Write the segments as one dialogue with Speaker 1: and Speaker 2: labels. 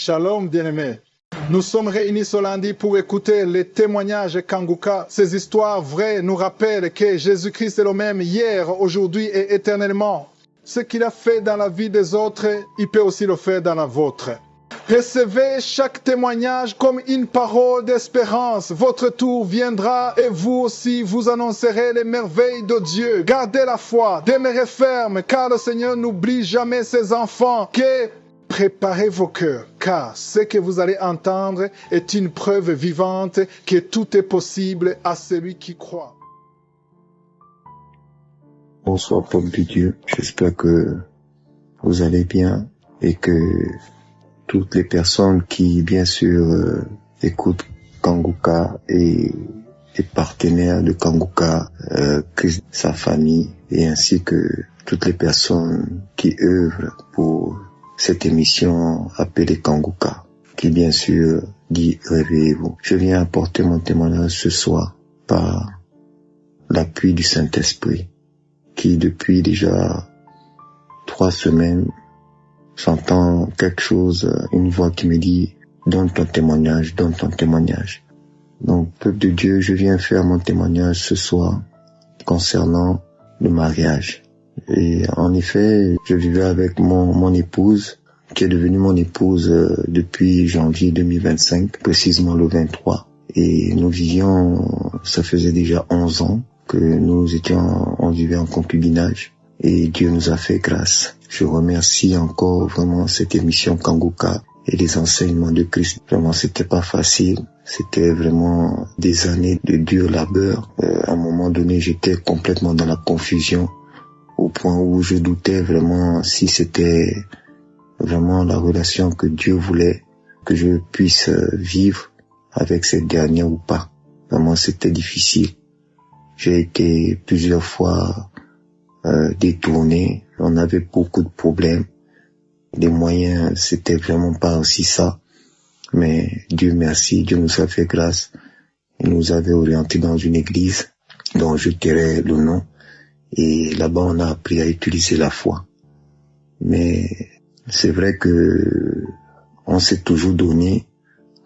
Speaker 1: Shalom, bien-aimés. Nous sommes réunis ce lundi pour écouter les témoignages Kanguka. Ces histoires vraies nous rappellent que Jésus-Christ est le même hier, aujourd'hui et éternellement. Ce qu'il a fait dans la vie des autres, il peut aussi le faire dans la vôtre. Recevez chaque témoignage comme une parole d'espérance. Votre tour viendra et vous aussi vous annoncerez les merveilles de Dieu. Gardez la foi, demeurez ferme, car le Seigneur n'oublie jamais ses enfants. Préparez vos cœurs, car ce que vous allez entendre est une preuve vivante que tout est possible à celui qui croit.
Speaker 2: Bonsoir, peuple de Dieu. J'espère que vous allez bien et que toutes les personnes qui, bien sûr, écoutent Kanguka et les partenaires de Kanguka, Christ, sa famille, et ainsi que toutes les personnes qui œuvrent pour cette émission appelée Kanguka, qui bien sûr dit réveillez-vous. Je viens apporter mon témoignage ce soir par l'appui du Saint-Esprit, qui depuis déjà 3 semaines, j'entends quelque chose, une voix qui me dit donne ton témoignage, donne ton témoignage. Donc, peuple de Dieu, je viens faire mon témoignage ce soir concernant le mariage. Et en effet, je vivais avec mon épouse, qui est devenue mon épouse depuis janvier 2025, précisément le 23. Et nous vivions, ça faisait déjà 11 ans que on vivait en concubinage. Et Dieu nous a fait grâce. Je remercie encore vraiment cette émission Kanguka et les enseignements de Christ. Vraiment, c'était pas facile. C'était vraiment des années de dur labeur. À un moment donné, j'étais complètement dans la confusion, au point où je doutais vraiment si c'était vraiment la relation que Dieu voulait que je puisse vivre avec cette dernière ou pas. Vraiment, c'était difficile. J'ai été plusieurs fois détourné. On avait beaucoup de problèmes. Les moyens, c'était vraiment pas aussi ça. Mais Dieu merci, Dieu nous a fait grâce. Il nous avait orientés dans une église dont je tairai le nom. Et là-bas, on a appris à utiliser la foi. Mais c'est vrai que on s'est toujours donné,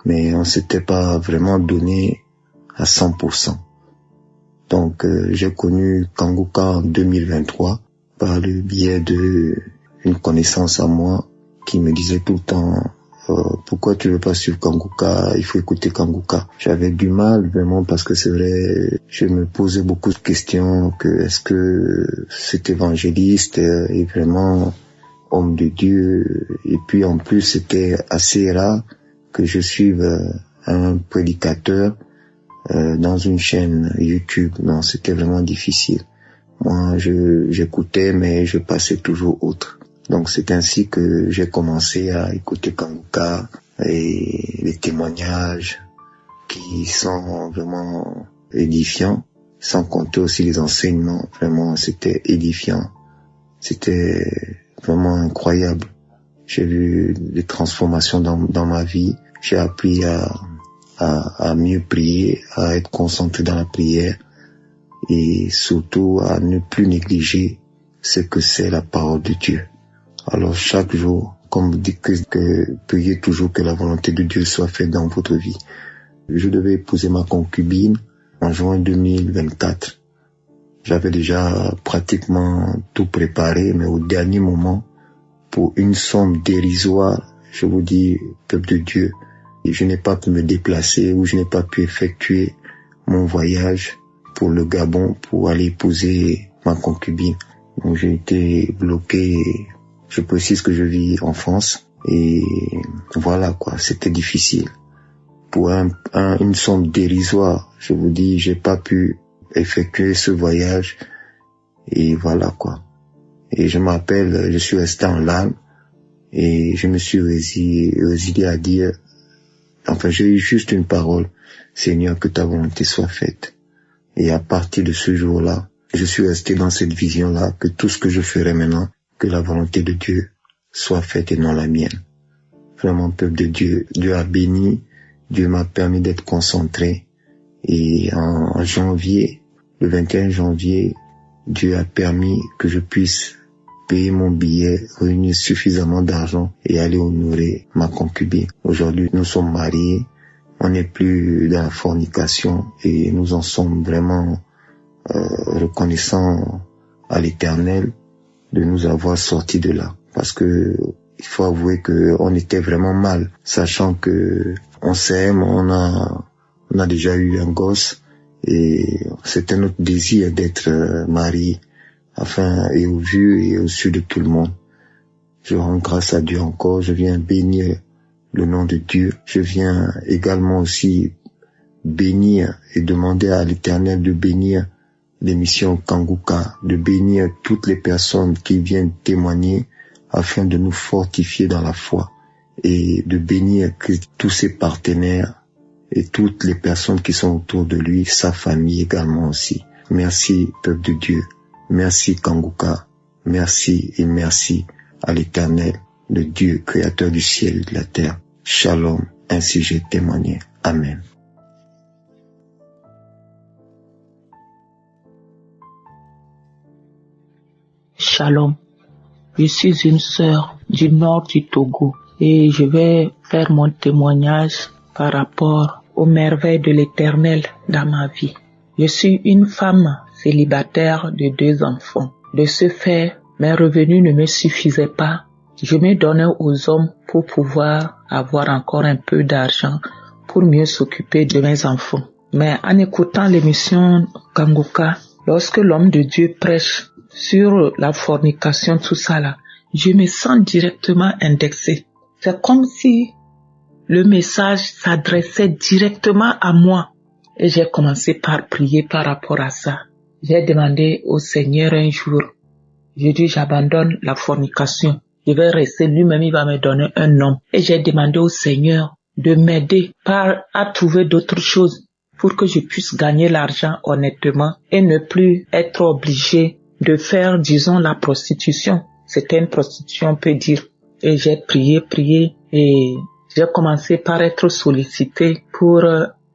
Speaker 2: mais on s'était pas vraiment donné à 100%. Donc, j'ai connu Kanguka en 2023 par le biais de une connaissance à moi qui me disait tout le temps pourquoi tu veux pas suivre Kanguka, il faut écouter Kanguka. J'avais du mal vraiment parce que c'est vrai, je me posais beaucoup de questions que est-ce que cet évangéliste est vraiment homme de Dieu, et puis en plus c'était assez rare que je suive un prédicateur dans une chaîne YouTube. Non, c'était vraiment difficile. Moi, j'écoutais, mais je passais toujours autre. Donc, c'est ainsi que j'ai commencé à écouter Kanguka et les témoignages qui sont vraiment édifiants, sans compter aussi les enseignements. Vraiment, c'était édifiant. C'était vraiment incroyable. J'ai vu des transformations dans ma vie. J'ai appris à mieux prier, à être concentré dans la prière et surtout à ne plus négliger ce que c'est la parole de Dieu. Alors chaque jour, comme dit Christ, que priez toujours que la volonté de Dieu soit faite dans votre vie. Je devais épouser ma concubine en juin 2024. J'avais déjà pratiquement tout préparé, mais au dernier moment, pour une somme dérisoire, je vous dis, peuple de Dieu, je n'ai pas pu me déplacer ou je n'ai pas pu effectuer mon voyage pour le Gabon pour aller épouser ma concubine. Donc j'ai été bloqué. Je précise que je vis en France et voilà quoi, c'était difficile. Pour une somme dérisoire, je vous dis, j'ai pas pu effectuer ce voyage et voilà quoi. Et je m'appelle, je suis resté en larmes et je me suis résigné à dire, enfin j'ai eu juste une parole, Seigneur, que ta volonté soit faite. Et à partir de ce jour-là, je suis resté dans cette vision-là, que tout ce que je ferai maintenant, que la volonté de Dieu soit faite et non la mienne. Vraiment, peuple de Dieu, Dieu a béni, Dieu m'a permis d'être concentré. Et en janvier, le 21 janvier, Dieu a permis que je puisse payer mon billet, réunir suffisamment d'argent et aller honorer ma concubine. Aujourd'hui, nous sommes mariés, on n'est plus dans la fornication et nous en sommes vraiment reconnaissants à l'Éternel de nous avoir sortis de là. Parce que il faut avouer que on était vraiment mal, sachant que on s'aime, on a déjà eu un gosse et c'était notre désir d'être mariés, afin et au vu et au su de tout le monde. Je rends grâce à Dieu encore, je viens bénir le nom de Dieu. Je viens également aussi bénir et demander à l'Éternel de bénir l'émission Kanguka, de bénir toutes les personnes qui viennent témoigner afin de nous fortifier dans la foi et de bénir tous ses partenaires et toutes les personnes qui sont autour de lui, sa famille également aussi. Merci, peuple de Dieu. Merci Kanguka. Merci et merci à l'Éternel, le Dieu créateur du ciel et de la terre. Shalom, ainsi j'ai témoigné. Amen.
Speaker 3: Shalom. Je suis une sœur du nord du Togo et je vais faire mon témoignage par rapport aux merveilles de l'Éternel dans ma vie. Je suis une femme célibataire de 2 enfants. De ce fait, mes revenus ne me suffisaient pas. Je me donnais aux hommes pour pouvoir avoir encore un peu d'argent pour mieux s'occuper de mes enfants. Mais en écoutant l'émission Kanguka, lorsque l'homme de Dieu prêche sur la fornication, tout ça là, je me sens directement indexé. C'est comme si le message s'adressait directement à moi. Et j'ai commencé par prier par rapport à ça. J'ai demandé au Seigneur un jour, j'ai dit j'abandonne la fornication. Je vais rester, lui-même il va me donner un homme. Et j'ai demandé au Seigneur de m'aider à trouver d'autres choses pour que je puisse gagner l'argent honnêtement et ne plus être obligé de faire, disons, la prostitution. C'était une prostitution, on peut dire. Et j'ai prié et j'ai commencé par être sollicité pour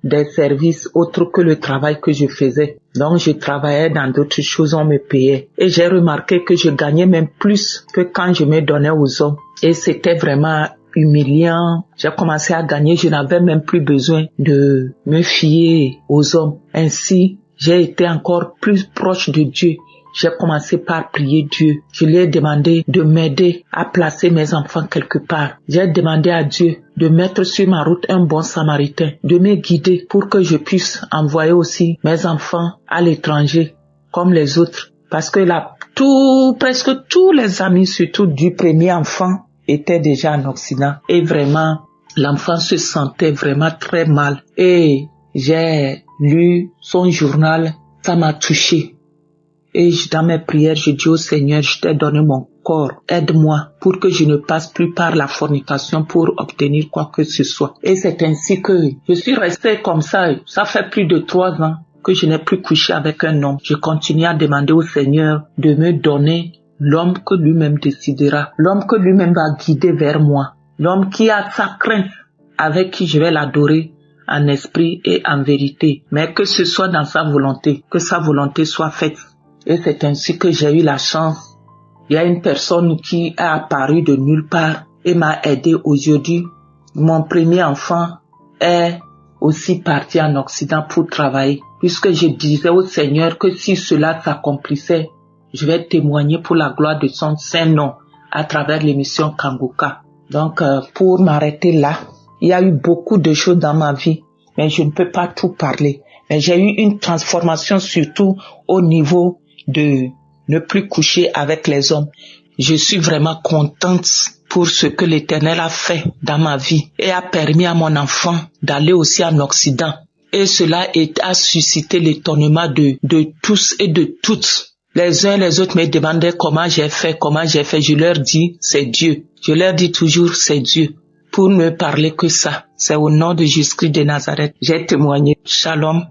Speaker 3: des services autres que le travail que je faisais. Donc je travaillais dans d'autres choses, on me payait. Et j'ai remarqué que je gagnais même plus que quand je me donnais aux hommes. Et c'était vraiment humiliant. J'ai commencé à gagner, je n'avais même plus besoin de me fier aux hommes. Ainsi, j'ai été encore plus proche de Dieu. J'ai commencé par prier Dieu. Je lui ai demandé de m'aider à placer mes enfants quelque part. J'ai demandé à Dieu de mettre sur ma route un bon samaritain, de me guider pour que je puisse envoyer aussi mes enfants à l'étranger comme les autres. Parce que presque tous les amis, surtout du premier enfant, étaient déjà en Occident. Et vraiment, l'enfant se sentait vraiment très mal. Et j'ai lu son journal, ça m'a touché. Et dans mes prières, je dis au Seigneur, je t'ai donné mon corps, aide-moi pour que je ne passe plus par la fornication pour obtenir quoi que ce soit. Et c'est ainsi que je suis restée comme ça. Ça fait plus de 3 ans que je n'ai plus couché avec un homme. Je continue à demander au Seigneur de me donner l'homme que lui-même décidera, l'homme que lui-même va guider vers moi, l'homme qui a sa crainte, avec qui je vais l'adorer en esprit et en vérité, mais que ce soit dans sa volonté, que sa volonté soit faite. Et c'est ainsi que j'ai eu la chance. Il y a une personne qui est apparue de nulle part et m'a aidé aujourd'hui. Mon premier enfant est aussi parti en Occident pour travailler, puisque je disais au Seigneur que si cela s'accomplissait, je vais témoigner pour la gloire de son saint nom à travers l'émission Kanguka. Donc, pour m'arrêter là, il y a eu beaucoup de choses dans ma vie, mais je ne peux pas tout parler. Mais j'ai eu une transformation surtout au niveau de ne plus coucher avec les hommes. Je suis vraiment contente pour ce que l'Éternel a fait dans ma vie et a permis à mon enfant d'aller aussi en Occident. Et cela a suscité l'étonnement de tous et de toutes. Les uns et les autres me demandaient comment j'ai fait. Je leur dis, c'est Dieu. Je leur dis toujours, c'est Dieu. Pour ne parler que ça. C'est au nom de Jésus-Christ de Nazareth. J'ai témoigné. Shalom.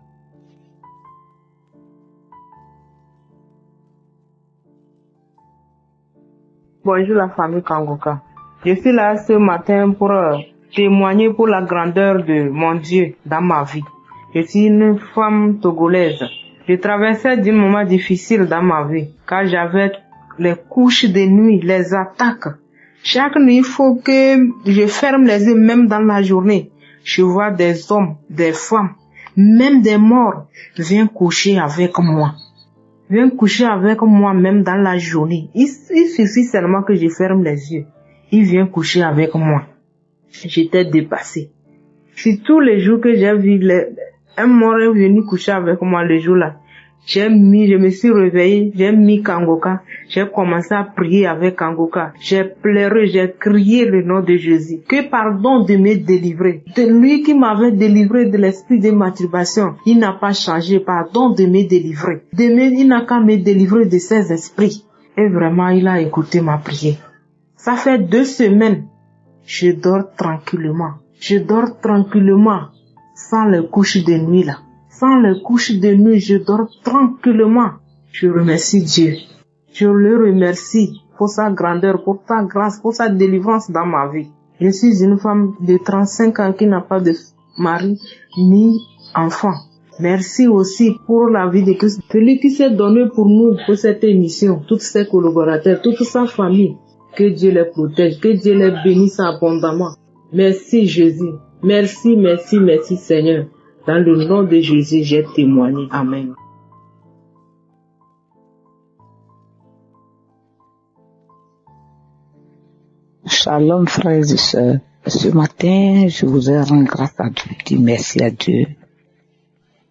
Speaker 4: Bonjour la famille Kanguka. Je suis là ce matin pour témoigner pour la grandeur de mon Dieu dans ma vie. Je suis une femme togolaise. Je traversais d'un moment difficile dans ma vie car j'avais les couches de nuit, les attaques. Chaque nuit, il faut que je ferme les yeux, même dans la journée. Je vois des hommes, des femmes, même des morts, viennent coucher avec moi. Viens coucher avec moi même dans la journée. Il suffit seulement que je ferme les yeux. Il vient coucher avec moi. J'étais dépassée. Si tous les jours que j'ai vu, un mort est venu coucher avec moi le jour-là, je me suis réveillée, j'ai mis Kangoka, j'ai commencé à prier avec Kangoka. J'ai pleuré, j'ai crié le nom de Jésus. Que pardon de me délivrer. De lui qui m'avait délivré de l'esprit de masturbation, il n'a pas changé, pardon de me délivrer. Il n'a qu'à me délivrer de ses esprits. Et vraiment, il a écouté ma prière. Ça fait 2 semaines, je dors tranquillement. Je dors tranquillement, sans les couches de nuit là. Sans les couches de nuit, je dors tranquillement. Je remercie Dieu. Je le remercie pour sa grandeur, pour sa grâce, pour sa délivrance dans ma vie. Je suis une femme de 35 ans qui n'a pas de mari ni enfant. Merci aussi pour la vie de Christ. Celui qui s'est donné pour nous, pour cette émission, tous ses collaborateurs, toute sa famille. Que Dieu les protège, que Dieu les bénisse abondamment. Merci Jésus. Merci, merci, merci Seigneur. Dans le nom de Jésus, j'ai témoigné. Amen.
Speaker 3: Shalom frères et sœurs. Ce matin, je vous ai rendu grâce à Dieu, dit merci à Dieu.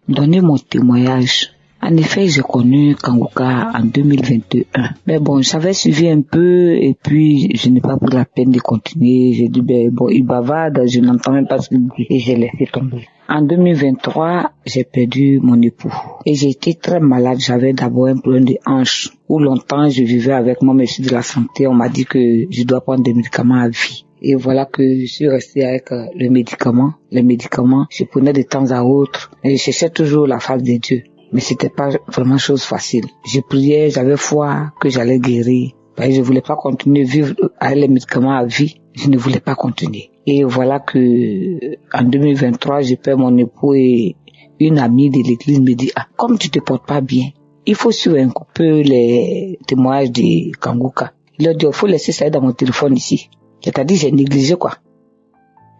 Speaker 3: Donnez mon témoignage. En effet, j'ai connu Kangoka en 2021. Mais bon, j'avais suivi un peu et puis je n'ai pas pris la peine de continuer. J'ai dit, il bavarde, je n'entends même pas ce qu'il dit et j'ai laissé tomber. En 2023, j'ai perdu mon époux et j'ai été très malade. J'avais d'abord un problème de hanche où longtemps je vivais avec mon monsieur de la santé. On m'a dit que je dois prendre des médicaments à vie. Et voilà que je suis restée avec les médicaments. Je prenais de temps à autre et je cherchais toujours la face de Dieu. Mais c'était pas vraiment chose facile. Je priais, j'avais foi que j'allais guérir. Je voulais pas continuer à vivre avec les médicaments à vie. Je ne voulais pas continuer. Et voilà que, en 2023, j'ai perdu mon époux et une amie de l'église me dit, comme tu te portes pas bien, il faut suivre un peu les témoignages de Kangoka. Il a dit, il faut laisser ça dans mon téléphone ici. C'est-à-dire, j'ai négligé quoi.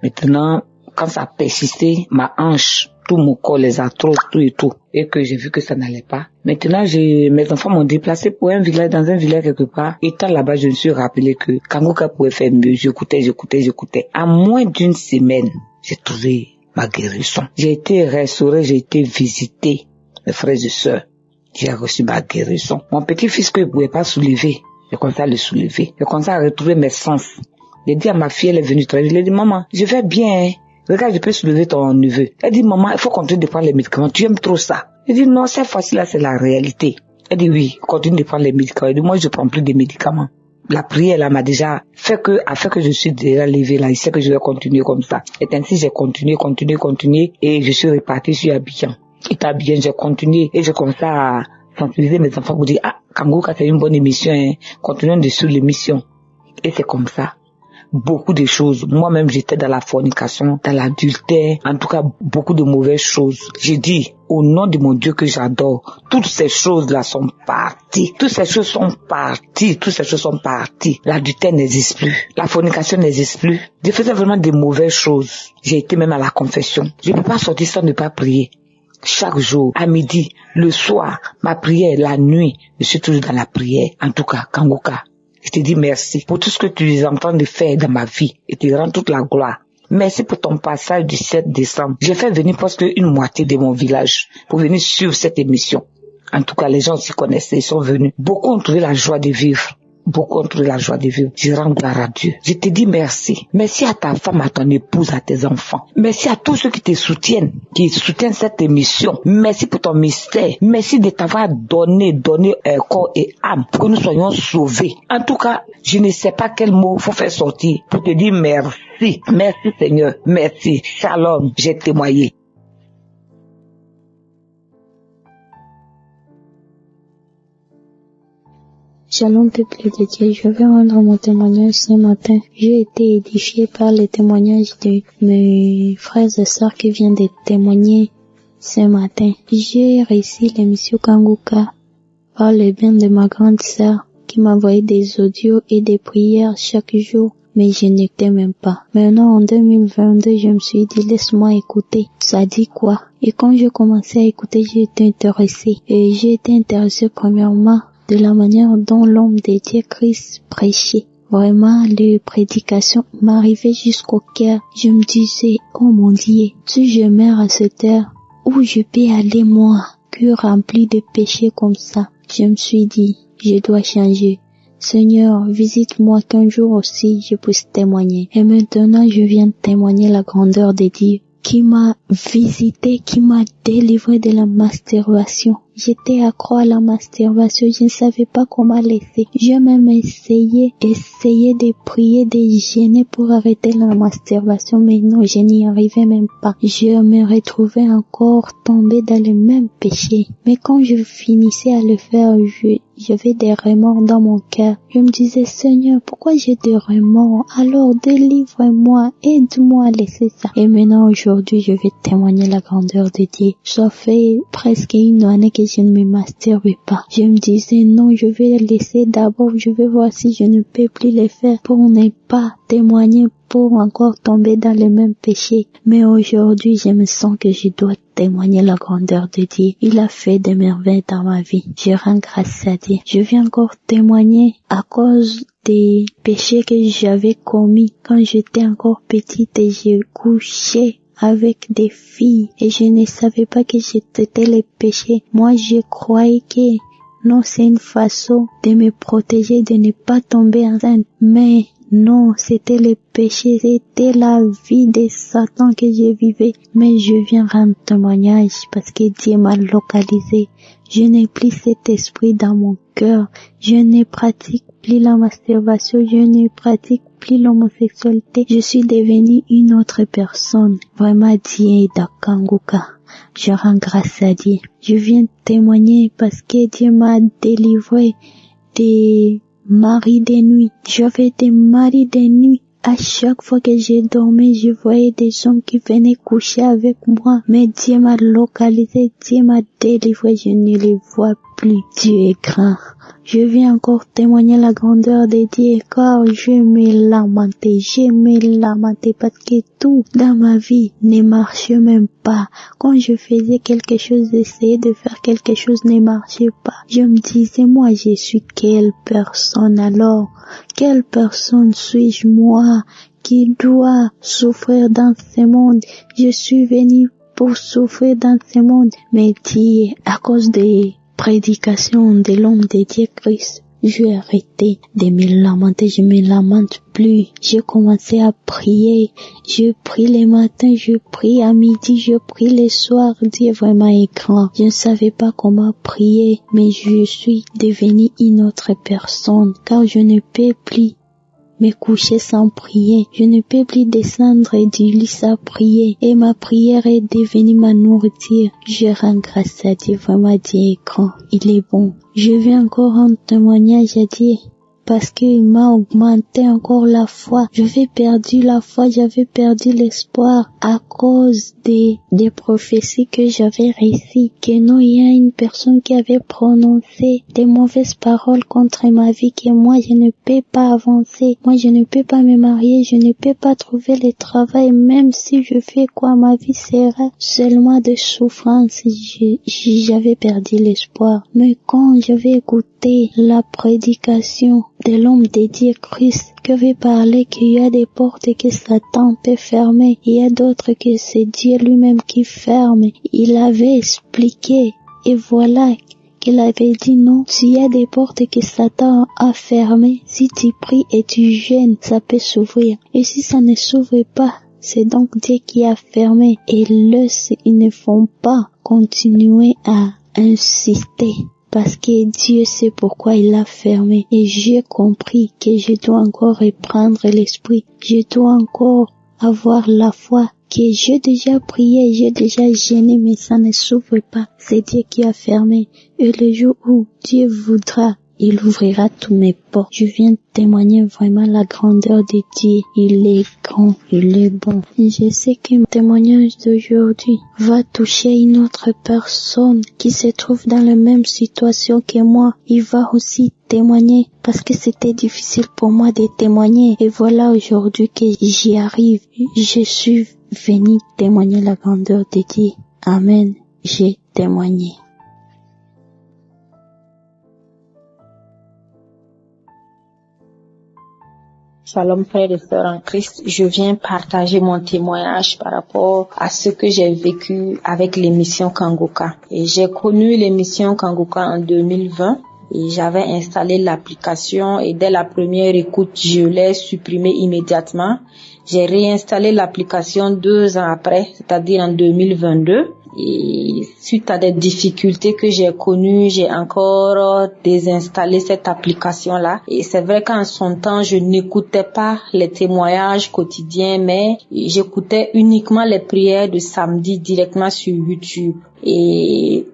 Speaker 3: Maintenant, quand ça a persisté, ma hanche, tout mon corps, les arthroses, tout et tout, et que j'ai vu que ça n'allait pas. Maintenant, mes enfants m'ont déplacé pour un village, dans un village quelque part. Étant là-bas, je me suis rappelé que Kangoka pouvait faire mieux. J'écoutais. En moins d'une semaine, j'ai trouvé ma guérison. J'ai été restauré, j'ai été visité, mes frères et sœurs. J'ai reçu ma guérison. Mon petit-fils que je ne pouvais pas soulever, j'ai commencé à le soulever. J'ai commencé à retrouver mes sens. J'ai dit à ma fille, elle est venue travailler. Je lui ai dit, maman, je vais bien, hein. Regarde, je peux soulever ton neveu. Elle dit, maman, il faut continuer de prendre les médicaments. Tu aimes trop ça. Je dis, non, cette fois-ci là, c'est la réalité. Elle dit, oui, continue de prendre les médicaments. Elle dit, moi, je prends plus de médicaments. La prière, là, m'a déjà fait que je suis déjà levée, là. Il sait que je vais continuer comme ça. Et ainsi, j'ai continué. Et je suis reparti sur Abidjan. Et à Abidjan, j'ai continué. Et j'ai commencé à sensibiliser mes enfants pour dire, Kangoka, c'est une bonne émission, hein. Continuons de suivre l'émission. Et c'est comme ça. Beaucoup de choses. Moi-même, j'étais dans la fornication, dans l'adultère, en tout cas, beaucoup de mauvaises choses. J'ai dit, au nom de mon Dieu que j'adore, toutes ces choses-là sont parties. Toutes ces choses sont parties. L'adultère n'existe plus. La fornication n'existe plus. Je faisais vraiment des mauvaises choses. J'ai été même à la confession. Je ne peux pas sortir sans ne pas prier. Chaque jour, à midi, le soir, ma prière, la nuit, je suis toujours dans la prière. En tout cas, Kangoka, je te dis merci pour tout ce que tu es en train de faire dans ma vie et te rends toute la gloire. Merci pour ton passage du 7 décembre. J'ai fait venir presque une moitié de mon village pour venir suivre cette émission. En tout cas, les gens s'y connaissaient, ils sont venus. Beaucoup ont trouvé la joie de vivre. Je rends gloire à Dieu. Je te dis merci. Merci à ta femme, à ton épouse, à tes enfants. Merci à tous ceux qui te soutiennent, qui soutiennent cette émission. Merci pour ton mystère. Merci de t'avoir donné corps et âme pour que nous soyons sauvés. En tout cas, je ne sais pas quel mot faut faire sortir pour te dire merci. Merci Seigneur. Merci. Shalom. J'ai témoigné.
Speaker 5: Shalom peuple de Dieu, je vais rendre mon témoignage ce matin. J'ai été édifié par les témoignages de mes frères et sœurs qui viennent de témoigner ce matin. J'ai réussi l'émission Kangoka par le bien de ma grande sœur qui m'envoyait des audios et des prières chaque jour. Mais je n'écoutais même pas. Maintenant, en 2022, je me suis dit, laisse-moi écouter. Ça dit quoi? Et quand je commençais à écouter, j'ai été intéressée. Et j'ai été intéressée premièrement de la manière dont l'homme de Dieu Christ prêchait. Vraiment, les prédications m'arrivaient jusqu'au cœur. Je me disais, oh mon Dieu, si je meurs à cette heure, où je peux aller moi, cœur rempli de péchés comme ça? Je me suis dit, je dois changer. Seigneur, visite-moi qu'un jour aussi je puisse témoigner. Et maintenant, je viens témoigner la grandeur de Dieu qui m'a visité, qui m'a délivré de la masturbation. J'étais accro à la masturbation, je ne savais pas comment laisser. J'ai même essayé de prier, de jeûner pour arrêter la masturbation, mais non, je n'y arrivais même pas. Je me retrouvais encore tombée dans les mêmes péchés. Mais quand je finissais à le faire, j'avais des remords dans mon cœur. Je me disais, Seigneur, pourquoi j'ai des remords? Alors délivre-moi, aide-moi à laisser ça. Et maintenant, aujourd'hui, je vais témoigner la grandeur de Dieu. Ça fait presque une année que je ne me masturbe pas. Je me disais, non, je vais le laisser d'abord, je vais voir si je ne peux plus le faire pour ne pas témoigner, pour encore tomber dans les mêmes péchés. Mais aujourd'hui, je me sens que je dois témoigner la grandeur de Dieu. Il a fait des merveilles dans ma vie. Je rends grâce à Dieu. Je viens encore témoigner à cause des péchés que j'avais commis quand j'étais encore petite et j'ai couché avec des filles et je ne savais pas que j'étais les péchés. Moi, je croyais que non, c'est une façon de me protéger, de ne pas tomber enceinte. Mais non, c'était le péché, c'était la vie de Satan que je vivais. Mais je viens rendre témoignage parce que Dieu m'a localisé. Je n'ai plus cet esprit dans mon cœur. Je ne pratique plus la masturbation, je ne pratique plus l'homosexualité. Je suis devenue une autre personne. Vraiment, Dieu est dans Kanguka. Je rends grâce à Dieu. Je viens témoigner parce que Dieu m'a délivré des maris de nuit. J'avais des maris de nuit. À chaque fois que je dormais, je voyais des hommes qui venaient coucher avec moi. Mais Dieu m'a localisé, Dieu m'a délivré, je ne les vois plus. Dieu est grand. Je viens encore témoigner la grandeur de Dieu car je me lamentais parce que tout dans ma vie ne marchait même pas. Quand je faisais quelque chose, j'essayais de faire quelque chose, ne marchait pas. Je me disais, moi je suis quelle personne alors? Quelle personne suis-je moi qui doit souffrir dans ce monde? Je suis venu pour souffrir dans ce monde. Mais Dieu, à cause des prédications de l'homme de Dieu Christ, j'ai arrêté de me lamenter, je me lamente plus. J'ai commencé à prier. Je prie les matins, je prie à midi, je prie les soirs. Dieu vraiment est grand. Je ne savais pas comment prier, mais je suis devenue une autre personne, car je ne peux plus me coucher sans prier. Je ne peux plus descendre du lit sans prier. Et ma prière est devenue ma nourriture. Je rends grâce à Dieu. Vraiment, Dieu est grand. Il est bon. Je viens encore rendre témoignage à Dieu parce qu'il m'a augmenté encore la foi. J'avais perdu la foi, j'avais perdu l'espoir à cause des prophéties que j'avais réussies. Que non, il y a une personne qui avait prononcé des mauvaises paroles contre ma vie, que moi je ne peux pas avancer, moi je ne peux pas me marier, je ne peux pas trouver le travail, même si je fais quoi, ma vie sera seulement de souffrance. J'avais perdu l'espoir. Mais quand j'avais écouté la prédication de l'homme de Dieu Christ, qui avait parlé qu'il y a des portes que Satan peut fermer, il y a d'autres que c'est Dieu lui-même qui ferme. Il avait expliqué, et voilà qu'il avait dit non, s'il y a des portes que Satan a fermées, si tu pries et tu jeûnes, ça peut s'ouvrir. Et si ça ne s'ouvre pas, c'est donc Dieu qui a fermé. Et ils ne font pas continuer à insister. Parce que Dieu sait pourquoi il l'a fermé. Et j'ai compris que je dois encore reprendre l'esprit. Je dois encore avoir la foi. Que j'ai déjà prié, j'ai déjà jeûné, mais ça ne s'ouvre pas. C'est Dieu qui a fermé. Et le jour où Dieu voudra, il ouvrira tous mes portes. Je viens témoigner vraiment la grandeur de Dieu. Il est grand, il est bon. Et je sais que mon témoignage d'aujourd'hui va toucher une autre personne qui se trouve dans la même situation que moi. Il va aussi témoigner parce que c'était difficile pour moi de témoigner. Et voilà aujourd'hui que j'y arrive. Je suis venue témoigner la grandeur de Dieu. Amen. J'ai témoigné.
Speaker 3: Shalom frères et sœurs en Christ, je viens partager mon témoignage par rapport à ce que j'ai vécu avec l'émission Kanguka. Et j'ai connu l'émission Kanguka en 2020 et j'avais installé l'application et dès la première écoute, je l'ai supprimée immédiatement. J'ai réinstallé l'application 2 ans après, c'est-à-dire en 2022. Et suite à des difficultés que j'ai connues, j'ai encore désinstallé cette application-là. Et c'est vrai qu'en son temps, je n'écoutais pas les témoignages quotidiens, mais j'écoutais uniquement les prières de samedi directement sur YouTube. Et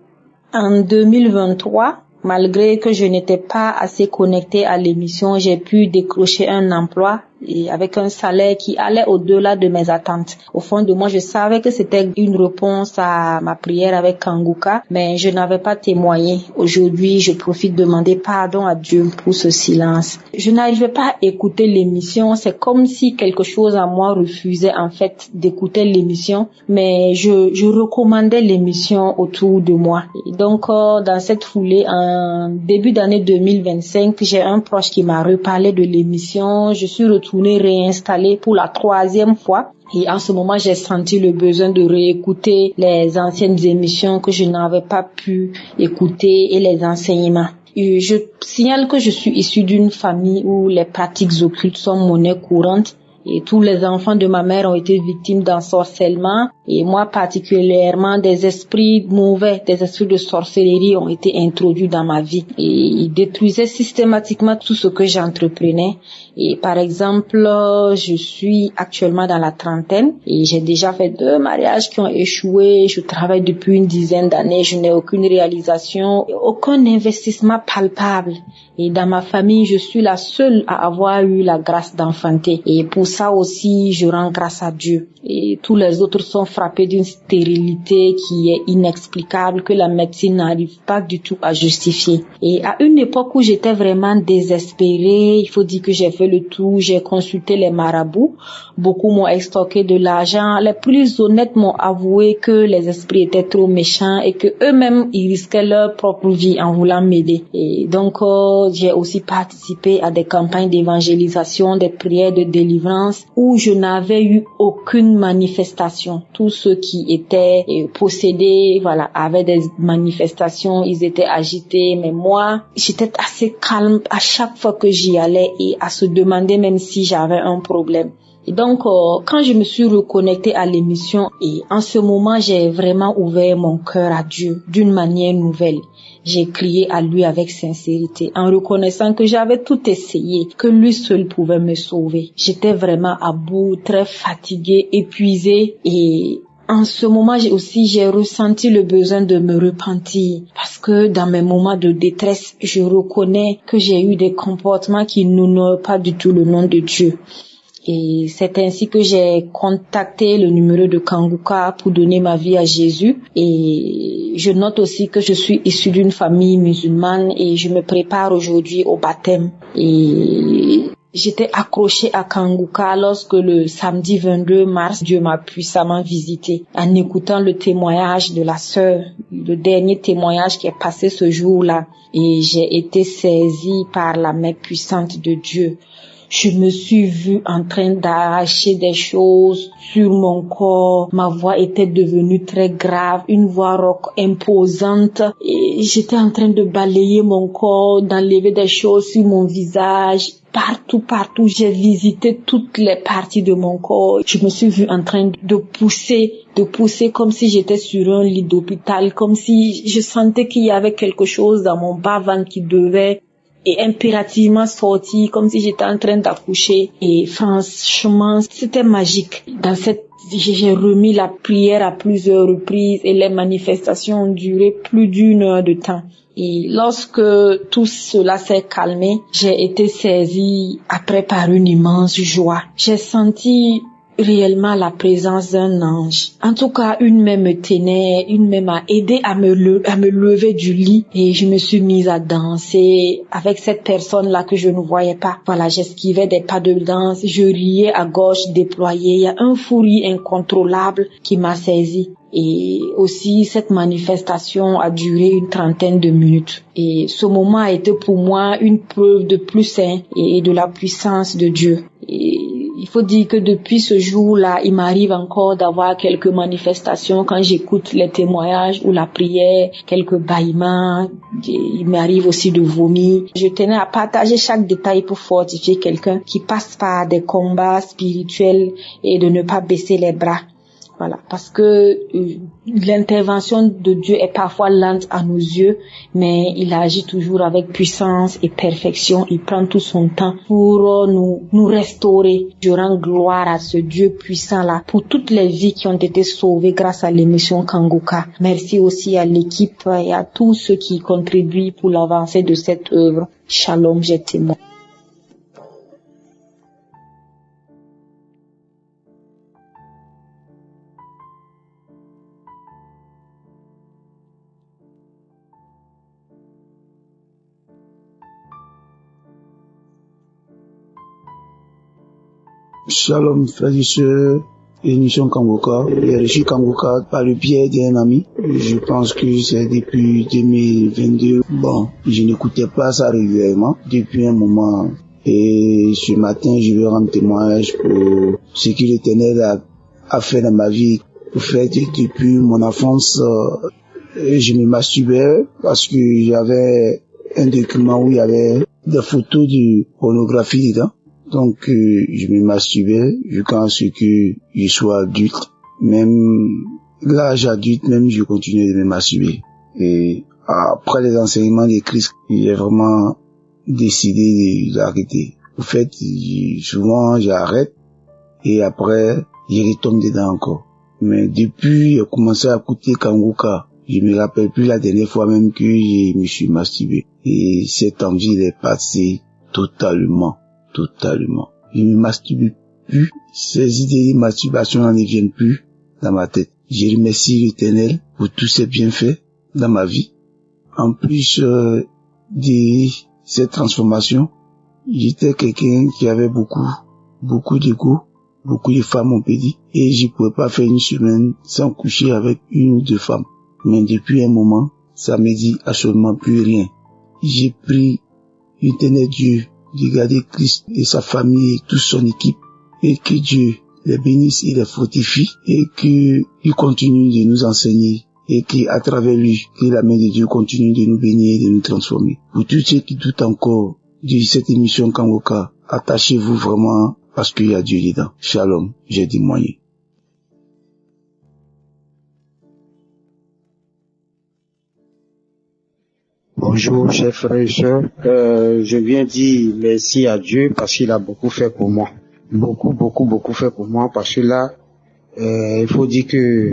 Speaker 3: en 2023, malgré que je n'étais pas assez connectée à l'émission, j'ai pu décrocher un emploi et avec un salaire qui allait au-delà de mes attentes. Au fond de moi, je savais que c'était une réponse à ma prière avec Kanguka, mais je n'avais pas témoigné. Aujourd'hui, je profite de demander pardon à Dieu pour ce silence. Je n'arrivais pas à écouter l'émission. C'est comme si quelque chose en moi refusait en fait d'écouter l'émission, mais je recommandais l'émission autour de moi. Et donc, dans cette foulée, en début d'année 2025, j'ai un proche qui m'a reparlé de l'émission. Je suis retournée réinstaller pour la 3e fois. Et en ce moment, j'ai senti le besoin de réécouter les anciennes émissions que je n'avais pas pu écouter et les enseignements. Et je signale que je suis issue d'une famille où les pratiques occultes sont monnaie courante. Et tous les enfants de ma mère ont été victimes d'ensorcellement. Et moi particulièrement, des esprits mauvais, des esprits de sorcellerie ont été introduits dans ma vie. Et ils détruisaient systématiquement tout ce que j'entreprenais. Et par exemple, je suis actuellement dans la trentaine et j'ai déjà fait 2 mariages qui ont échoué. Je travaille depuis une dizaine d'années. Je n'ai aucune réalisation, aucun investissement palpable. Et dans ma famille, je suis la seule à avoir eu la grâce d'enfanter. Et pour ça aussi, je rends grâce à Dieu. Et tous les autres sont frappés d'une stérilité qui est inexplicable, que la médecine n'arrive pas du tout à justifier. Et à une époque où j'étais vraiment désespérée, il faut dire que j'ai fait le tout, j'ai consulté les marabouts. Beaucoup m'ont extorqué de l'argent. Les plus honnêtes m'ont avoué que les esprits étaient trop méchants et que eux-mêmes, ils risquaient leur propre vie en voulant m'aider. Et donc, j'ai aussi participé à des campagnes d'évangélisation, des prières de délivrance où je n'avais eu aucune manifestation. Tous ceux qui étaient possédés, avaient des manifestations, ils étaient agités, mais moi, j'étais assez calme à chaque fois que j'y allais et à se demander même si j'avais un problème. Et donc, quand je me suis reconnectée à l'émission et en ce moment, j'ai vraiment ouvert mon cœur à Dieu d'une manière nouvelle. J'ai crié à lui avec sincérité, en reconnaissant que j'avais tout essayé, que lui seul pouvait me sauver. J'étais vraiment à bout, très fatiguée, épuisée et en ce moment, j'ai ressenti le besoin de me repentir parce que dans mes moments de détresse, je reconnais que j'ai eu des comportements qui n'honorent pas du tout le nom de Dieu. Et c'est ainsi que j'ai contacté le numéro de Kanguka pour donner ma vie à Jésus. Et je note aussi que je suis issue d'une famille musulmane et je me prépare aujourd'hui au baptême. Et j'étais accrochée à Kanguka lorsque le samedi 22 mars, Dieu m'a puissamment visitée en écoutant le témoignage de la sœur, le dernier témoignage qui est passé ce jour-là. Et j'ai été saisie par la main puissante de Dieu. Je me suis vue en train d'arracher des choses sur mon corps. Ma voix était devenue très grave, une voix rauque imposante. Et j'étais en train de balayer mon corps, d'enlever des choses sur mon visage. Partout, j'ai visité toutes les parties de mon corps. Je me suis vue en train de pousser comme si j'étais sur un lit d'hôpital, comme si je sentais qu'il y avait quelque chose dans mon bas-ventre qui devait et impérativement sorti, comme si j'étais en train d'accoucher. Et franchement, c'était magique. J'ai remis la prière à plusieurs reprises et les manifestations ont duré plus d'1 heure de temps. Et lorsque tout cela s'est calmé, j'ai été saisie après par une immense joie. J'ai senti réellement la présence d'un ange. En tout cas, une main me tenait, une main m'a aidé à me lever du lit et je me suis mise à danser avec cette personne-là que je ne voyais pas. Voilà, j'esquivais des pas de danse, je riais à gauche déployée. Il y a un fou rire incontrôlable qui m'a saisie. Et aussi, cette manifestation a duré une 30aine de minutes. Et ce moment a été pour moi une preuve de plus saint et de la puissance de Dieu. Et il faut dire que depuis ce jour-là, il m'arrive encore d'avoir quelques manifestations quand j'écoute les témoignages ou la prière, quelques bâillements. Il m'arrive aussi de vomir. Je tenais à partager chaque détail pour fortifier quelqu'un qui passe par des combats spirituels et de ne pas baisser les bras. Voilà, parce que l'intervention de Dieu est parfois lente à nos yeux, mais il agit toujours avec puissance et perfection. Il prend tout son temps pour nous restaurer. Je rends gloire à ce Dieu puissant-là pour toutes les vies qui ont été sauvées grâce à l'émission Kanguka. Merci aussi à l'équipe et à tous ceux qui contribuent pour l'avancée de cette œuvre. Shalom, j'ai témoin.
Speaker 6: Shalom, frères et sœurs, émission Kanguka. J'ai reçu Kanguka par le biais d'un ami. Je pense que c'est depuis 2022. Bon, je n'écoutais pas ça régulièrement depuis un moment. Et ce matin, je vais rendre témoignage pour ce que l'Éternel a fait dans ma vie. En fait, depuis mon enfance, je me masturbais parce que j'avais un document où il y avait des photos de pornographie dedans. Donc, je me masturbais jusqu'à ce que je sois adulte. Même l'âge adulte, même je continuais de me masturber. Et après les enseignements de Christ, j'ai vraiment décidé d'arrêter. En fait, souvent j'arrête et après, je retombe dedans encore. Mais depuis, j'ai commencé à écouter Kanguka. Je me rappelle plus la dernière fois même que je me suis masturbé. Et cette envie est passée totalement. Je ne me masturbe plus. Ces idées de masturbation ne viennent plus dans ma tête. Je remercie l'Éternel pour tous ses bienfaits dans ma vie. En plus de cette transformation, j'étais quelqu'un qui avait beaucoup d'ego, beaucoup de femmes on peut dire, et je ne pouvais pas faire une semaine sans coucher avec une ou deux femmes. Mais depuis un moment, ça me dit absolument plus rien. J'ai pris l'Éternel Dieu de garder Christ et sa famille et toute son équipe, et que Dieu les bénisse et les fortifie, et qu'il continue de nous enseigner, et qu'à travers lui, que la main de Dieu continue de nous bénir et de nous transformer. Pour tous ceux qui doutent encore de cette émission Kanguka, attachez-vous vraiment parce qu'il y a Dieu dedans. Shalom, j'ai dit moyen.
Speaker 7: Bonjour, chers frères et sœurs. Je viens dire merci à Dieu parce qu'il a beaucoup fait pour moi. Beaucoup fait pour moi parce que là, il faut dire que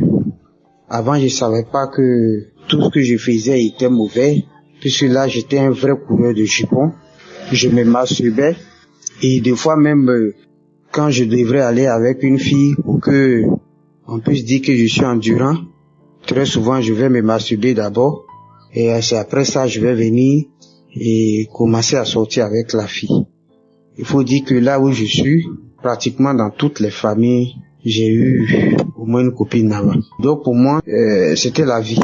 Speaker 7: avant je savais pas que tout ce que je faisais était mauvais, puisque là j'étais un vrai coureur de jupons. Je me masturbais et des fois même quand je devrais aller avec une fille pour que on puisse dire que je suis endurant, très souvent je vais me masturber d'abord. Et c'est après ça je vais venir et commencer à sortir avec la fille. Il faut dire que là où je suis, pratiquement dans toutes les familles, j'ai eu au moins une copine avant. Donc pour moi, c'était la vie.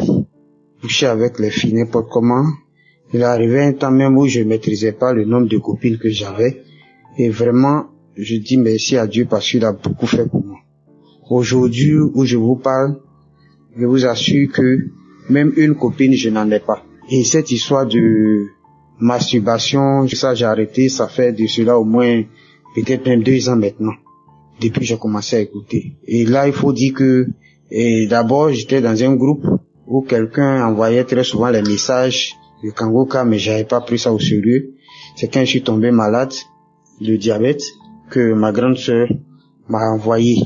Speaker 7: Coucher avec les filles n'importe comment. Il est arrivé un temps même où je maîtrisais pas le nombre de copines que j'avais. Et vraiment, je dis merci à Dieu parce qu'il a beaucoup fait pour moi. Aujourd'hui où je vous parle, je vous assure que même une copine, je n'en ai pas. Et cette histoire de masturbation, ça j'ai arrêté, ça fait de cela au moins peut-être même 2 ans maintenant, depuis que j'ai commencé à écouter. Et là, il faut dire que d'abord, j'étais dans un groupe où quelqu'un envoyait très souvent les messages de Kanguka, mais j'avais pas pris ça au sérieux. C'est quand je suis tombé malade de diabète que ma grande sœur m'a envoyé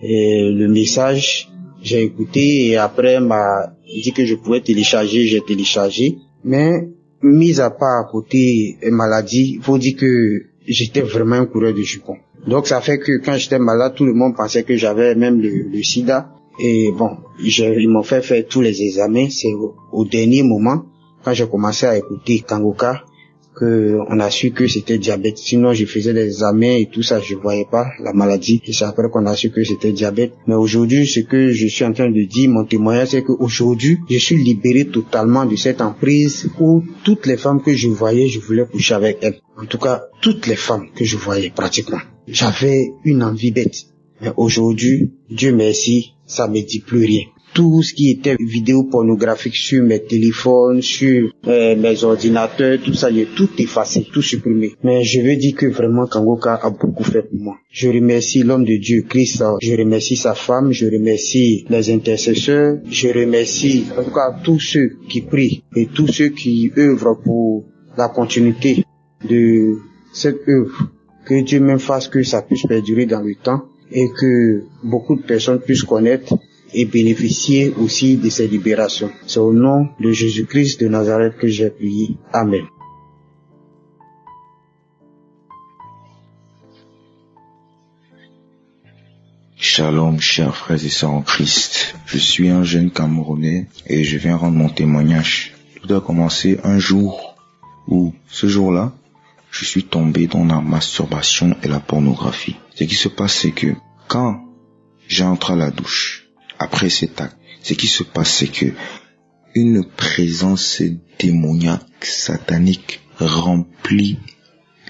Speaker 7: le message. J'ai écouté et après m'a dit que je pouvais télécharger, j'ai téléchargé. Mais, mis à part côté maladie, faut dire que j'étais vraiment un coureur de jupons. Donc ça fait que quand j'étais malade, tout le monde pensait que j'avais même le sida. Et bon, ils m'ont fait faire tous les examens. C'est au dernier moment, quand j'ai commencé à écouter Kangoka, que on a su que c'était diabète. Sinon, je faisais des examens et tout ça, je voyais pas la maladie. Et c'est après qu'on a su que c'était diabète. Mais aujourd'hui, ce que je suis en train de dire, mon témoignage, c'est qu'aujourd'hui, je suis libéré totalement de cette emprise où toutes les femmes que je voyais, je voulais coucher avec elles. En tout cas, toutes les femmes que je voyais pratiquement. J'avais une envie bête. Mais aujourd'hui, Dieu merci, ça me dit plus rien. Tout ce qui était vidéo pornographique sur mes téléphones, sur mes ordinateurs, tout ça, j'ai tout effacé, tout supprimé. Mais je veux dire que vraiment Kangoka a beaucoup fait pour moi. Je remercie l'homme de Dieu, Christ, je remercie sa femme, je remercie les intercesseurs, je remercie en tout cas tous ceux qui prient et tous ceux qui œuvrent pour la continuité de cette œuvre. Que Dieu même fasse que ça puisse perdurer dans le temps et que beaucoup de personnes puissent connaître et bénéficier aussi de ces libérations. C'est au nom de Jésus-Christ de Nazareth que j'ai prié. Amen.
Speaker 8: Shalom, chers frères et sœurs en Christ. Je suis un jeune Camerounais et je viens rendre mon témoignage. Tout a commencé un jour où, ce jour-là, je suis tombé dans la masturbation et la pornographie. Ce qui se passe, c'est que quand j'entre à la douche, après cet acte, ce qui se passe, c'est que une présence démoniaque, satanique, remplit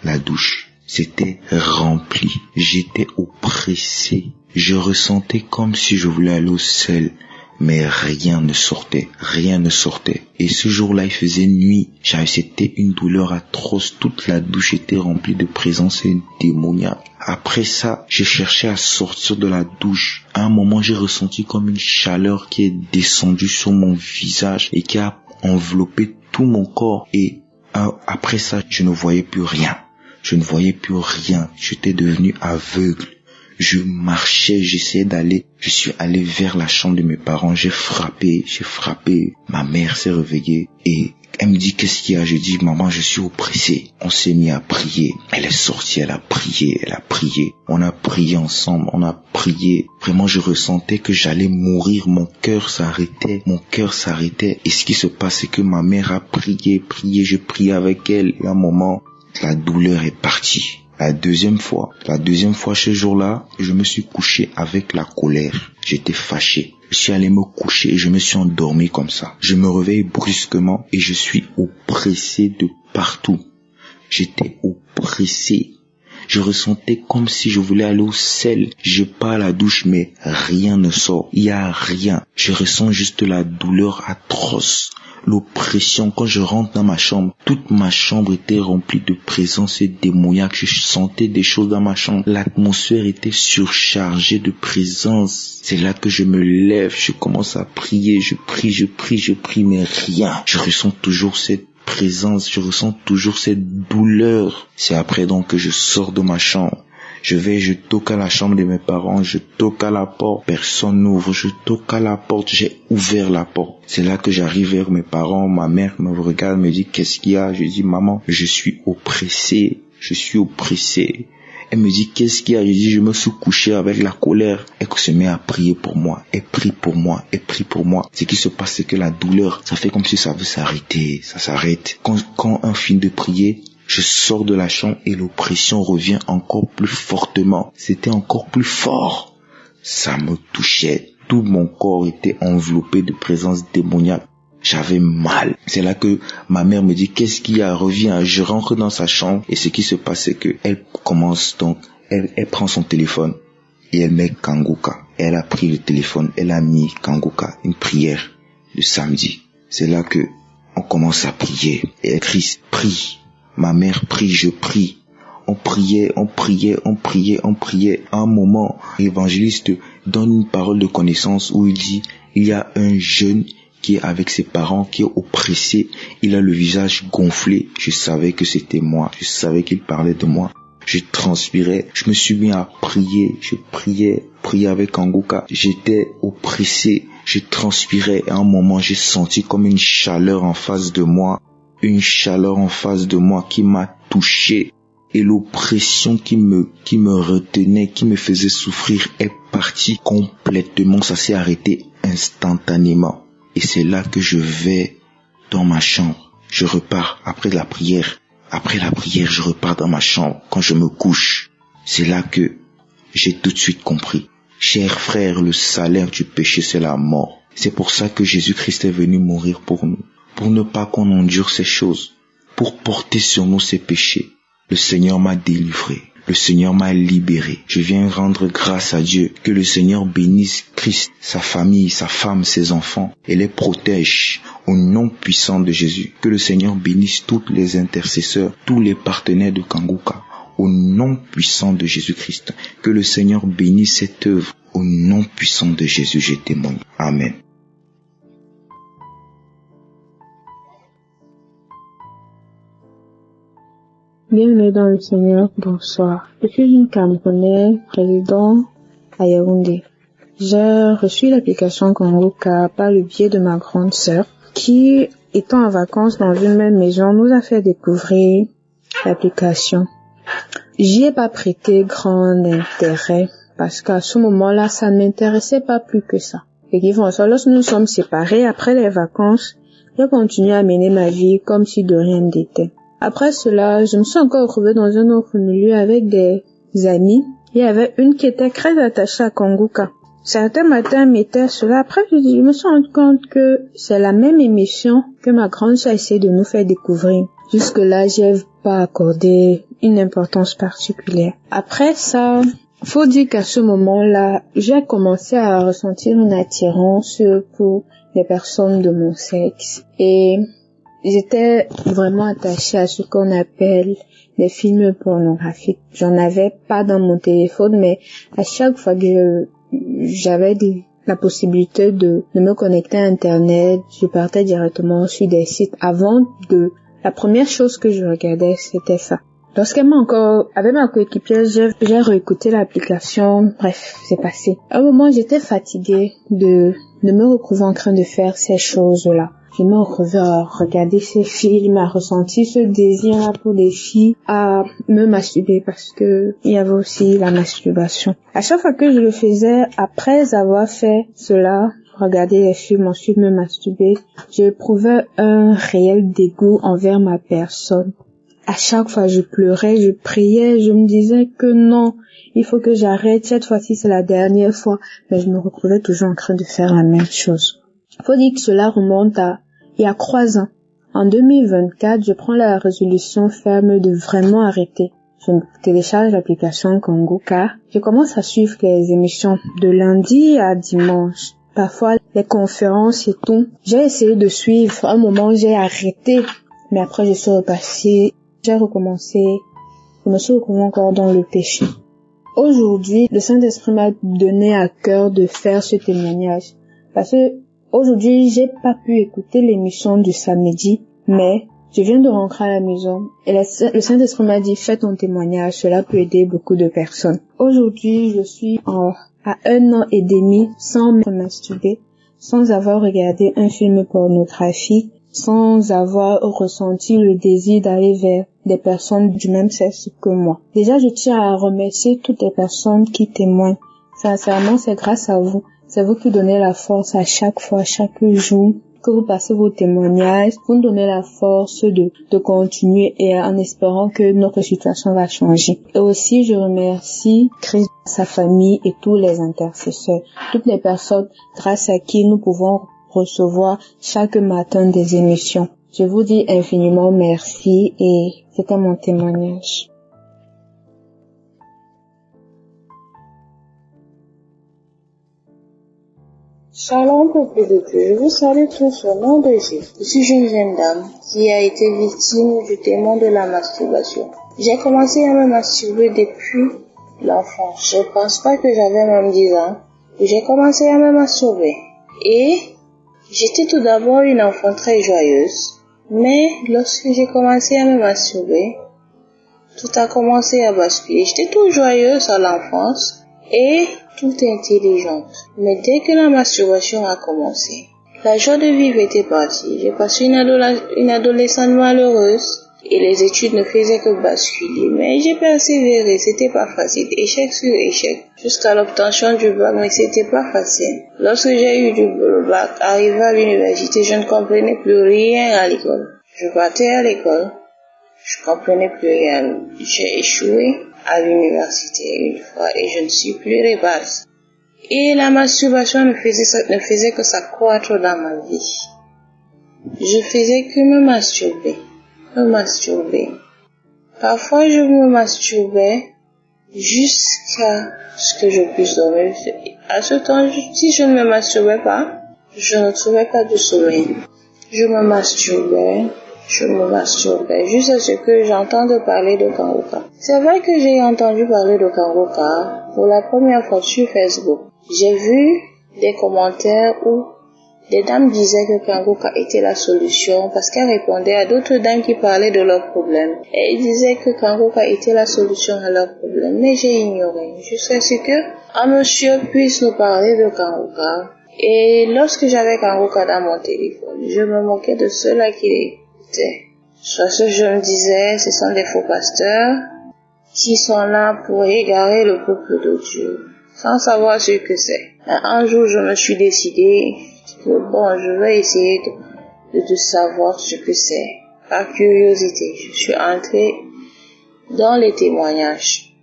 Speaker 8: la douche. C'était rempli. J'étais oppressé. Je ressentais comme si je voulais aller au sel, mais rien ne sortait. Rien ne sortait. Et ce jour-là, il faisait nuit. C'était une douleur atroce. Toute la douche était remplie de présence démoniaque. Après ça, j'ai cherché à sortir de la douche. À un moment, j'ai ressenti comme une chaleur qui est descendue sur mon visage et qui a enveloppé tout mon corps. Et après ça, je ne voyais plus rien. Je ne voyais plus rien. J'étais devenu aveugle. Je marchais, j'essayais d'aller. Je suis allé vers la chambre de mes parents. J'ai frappé. Ma mère s'est réveillée et elle me dit qu'est-ce qu'il y a. Je dis maman, je suis oppressé. On s'est mis à prier. Elle est sortie, elle a prié. On a prié ensemble, on a prié. Vraiment, je ressentais que j'allais mourir. Mon cœur s'arrêtait. Et ce qui se passe, c'est que ma mère a prié. Je priais avec elle. Et à un moment, la douleur est partie. La deuxième fois, ce jour-là, je me suis couché avec la colère. J'étais fâché. Je suis allé me coucher et je me suis endormi comme ça. Je me réveille brusquement et je suis oppressé de partout. J'étais oppressé. Je ressentais comme si je voulais aller au sel. Je pars à la douche, mais rien ne sort. Il y a rien. Je ressens juste la douleur atroce. L'oppression, quand je rentre dans ma chambre, toute ma chambre était remplie de présence démoniaque. Je sentais des choses dans ma chambre. L'atmosphère était surchargée de présence. C'est là que je me lève, je commence à prier, je prie, mais rien. Je ressens toujours cette présence, je ressens toujours cette douleur. C'est après donc que je sors de ma chambre. Je toque à la chambre de mes parents, je toque à la porte, personne n'ouvre, je toque à la porte, j'ai ouvert la porte. C'est là que j'arrive vers mes parents, ma mère me regarde, me dit qu'est-ce qu'il y a? Je dis maman, je suis oppressé. Elle me dit qu'est-ce qu'il y a? Je dis je me suis couché avec la colère. Elle se met à prier pour moi. Elle prie pour moi. Ce qui se passe, c'est que la douleur, ça fait comme si ça veut s'arrêter. Ça s'arrête. Quand on finit de prier, je sors de la chambre et l'oppression revient encore plus fortement. C'était encore plus fort. Ça me touchait. Tout mon corps était enveloppé de présence démoniaque. J'avais mal. C'est là que ma mère me dit qu'est-ce qu'il y a? Reviens. Je rentre dans sa chambre et ce qui se passe, c'est que elle commence donc, elle prend son téléphone et elle met Kangoka. Elle a pris le téléphone, elle a mis Kangoka, une prière de samedi. C'est là que on commence à prier. Et Christ prie. Ma mère prie, je prie. On priait. À un moment, l'évangéliste donne une parole de connaissance où il dit, il y a un jeune qui est avec ses parents, qui est oppressé. Il a le visage gonflé. Je savais que c'était moi. Je savais qu'il parlait de moi. Je transpirais. Je me suis mis à prier. Je priais avec Kangoka. J'étais oppressé. J'ai transpiré et à un moment, j'ai senti comme une chaleur en face de moi. Une chaleur en face de moi qui m'a touché. Et l'oppression qui me retenait, qui me faisait souffrir est partie complètement. Ça s'est arrêté instantanément. Et c'est là que je vais dans ma chambre. Je repars après la prière. Après la prière, je repars dans ma chambre. Quand je me couche, c'est là que j'ai tout de suite compris. Chers frères, le salaire du péché, c'est la mort. C'est pour ça que Jésus-Christ est venu mourir pour nous. Pour ne pas qu'on endure ces choses. Pour porter sur nous ces péchés. Le Seigneur m'a délivré. Le Seigneur m'a libéré. Je viens rendre grâce à Dieu. Que le Seigneur bénisse Christ, sa famille, sa femme, ses enfants et les protège au nom puissant de Jésus. Que le Seigneur bénisse tous les intercesseurs, tous les partenaires de Kanguka au nom puissant de Jésus-Christ. Que le Seigneur bénisse cette œuvre au nom puissant de Jésus. Je témoigne. Amen.
Speaker 9: Bienvenue dans le Seigneur, bonsoir. Je suis une Camerounaise, résident à Yaoundé. J'ai reçu l'application Kanguka par le biais de ma grande sœur qui, étant en vacances dans une même maison, nous a fait découvrir l'application. J'y ai pas prêté grand intérêt parce qu'à ce moment-là, ça ne m'intéressait pas plus que ça. Et qui font ça, lorsque nous sommes séparés, après les vacances, j'ai continué à mener ma vie comme si de rien n'était. Après cela, je me suis encore retrouvée dans un autre milieu avec des amis. Il y avait une qui était très attachée à Kanguka. Certains matins mettaient cela. Après, je me suis rendu compte que c'est la même émission que ma grande sœur essaie de nous faire découvrir. Jusque-là, j'ai pas accordé une importance particulière. Après ça, faut dire qu'à ce moment-là, j'ai commencé à ressentir une attirance pour les personnes de mon sexe. Et j'étais vraiment attachée à ce qu'on appelle les films pornographiques. J'en avais pas dans mon téléphone, mais à chaque fois que j'avais la possibilité de me connecter à Internet, je partais directement sur des sites. La première chose que je regardais, c'était ça. Lorsqu'elle avec ma coéquipière, j'ai réécouté l'application. Bref, c'est passé. À un moment, j'étais fatiguée de me retrouver en train de faire ces choses-là. Je me retrouvais à regarder ces films, à ressentir ce désir-là pour les filles, à me masturber parce que il y avait aussi la masturbation. À chaque fois que je le faisais, après avoir fait cela, regarder les films, ensuite me masturber, j'éprouvais un réel dégoût envers ma personne. À chaque fois, je pleurais, je priais, je me disais que non, il faut que j'arrête, cette fois-ci c'est la dernière fois, mais je me retrouvais toujours en train de faire la même chose. Faut dire que cela remonte à il y a 3 ans. En 2024, je prends la résolution ferme de vraiment arrêter. Je télécharge l'application Kanguka. Je commence à suivre les émissions de lundi à dimanche. Parfois, les conférences et tout. J'ai essayé de suivre. À un moment, j'ai arrêté. Mais après, je suis repassée. J'ai recommencé. Je me suis retrouvée encore dans le péché. Aujourd'hui, le Saint-Esprit m'a donné à cœur de faire ce témoignage. Parce que aujourd'hui, j'ai pas pu écouter l'émission du samedi, mais je viens de rentrer à la maison et le Saint-Esprit m'a dit, fais ton témoignage, cela peut aider beaucoup de personnes. Aujourd'hui, je suis à 1 an et demi sans me masturber, sans avoir regardé un film pornographique, sans avoir ressenti le désir d'aller vers des personnes du même sexe que moi. Déjà, je tiens à remercier toutes les personnes qui témoignent. Sincèrement, c'est grâce à vous. C'est vous qui donnez la force à chaque fois, chaque jour que vous passez vos témoignages. Vous nous donnez la force de continuer et en espérant que notre situation va changer. Et aussi, je remercie Christ, sa famille et tous les intercesseurs. Toutes les personnes grâce à qui nous pouvons recevoir chaque matin des émissions. Je vous dis infiniment merci et c'était mon témoignage.
Speaker 10: Shalom, peuple de Dieu, je vous salue tous au nom de Jésus. Je suis une jeune dame qui a été victime du démon de la masturbation. J'ai commencé à me masturber depuis l'enfance. Je pense pas que j'avais même 10 ans. J'ai commencé à me masturber. Et j'étais tout d'abord une enfant très joyeuse. Mais lorsque j'ai commencé à me masturber, tout a commencé à basculer. J'étais toute joyeuse à l'enfance. Et toute intelligente. Mais dès que la masturbation a commencé, la joie de vivre était partie. J'ai passé une adolescence malheureuse et les études ne faisaient que basculer. Mais j'ai persévéré, c'était pas facile. Échec sur échec. Jusqu'à l'obtention du bac, mais c'était pas facile. Lorsque j'ai eu le bac, arrivé à l'université, je ne comprenais plus rien à l'école. Je partais à l'école, je comprenais plus rien. J'ai échoué à l'université une fois et je ne suis plus repartie. Et la masturbation ne faisait que s'accroître dans ma vie. Je faisais que me masturber. Parfois, je me masturbais jusqu'à ce que je puisse dormir. À ce temps, si je ne me masturbais pas, je ne trouvais pas de sommeil. Je me masturbais jusqu'à ce que j'entende parler de Kangoka. C'est vrai que j'ai entendu parler de Kangoka pour la première fois sur Facebook. J'ai vu des commentaires où des dames disaient que Kangoka était la solution parce qu'elles répondaient à d'autres dames qui parlaient de leurs problèmes. Et elles disaient que Kangoka était la solution à leurs problèmes. Mais j'ai ignoré. Jusqu'à ce que un monsieur puisse nous parler de Kangoka. Et lorsque j'avais Kangoka dans mon téléphone, je me moquais de ceux-là qui l'écoutaient. Parce que je me disais, ce sont des faux pasteurs qui sont là pour égarer le peuple de Dieu, sans savoir ce que c'est. Un jour, je me suis décidé que je vais essayer de savoir ce que c'est. Par curiosité, je suis entrée dans les témoignages.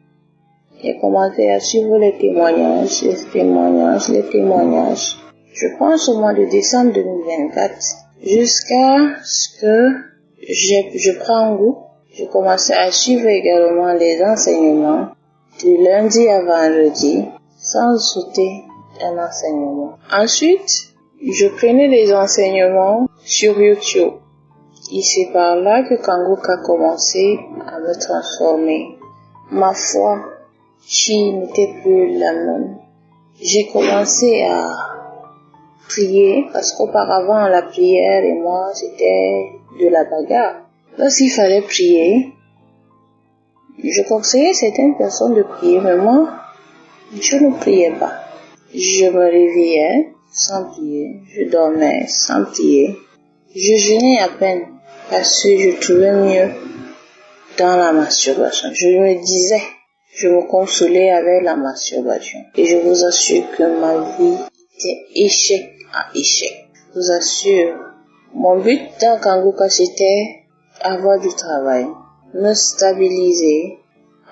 Speaker 10: J'ai commencé à suivre les témoignages. Je pense au mois de décembre 2024, jusqu'à ce que je prends goût. Je commençais à suivre également les enseignements du lundi à vendredi, sans sauter un enseignement. Ensuite, je prenais les enseignements sur YouTube. Et c'est par là que Kangoka a commencé à me transformer. Ma foi, qui n'était plus la même. J'ai commencé à prier, parce qu'auparavant, la prière et moi, c'était de la bagarre. Lorsqu'il fallait prier, je conseillais certaines personnes de prier, mais moi, je ne priais pas. Je me réveillais sans prier, je dormais sans prier, je jeûnais à peine parce que je trouvais mieux dans la masturbation. Je me disais, je me consolais avec la masturbation. Et je vous assure que ma vie était échec à échec. Je vous assure, mon but dans Kangoka c'était avoir du travail, me stabiliser,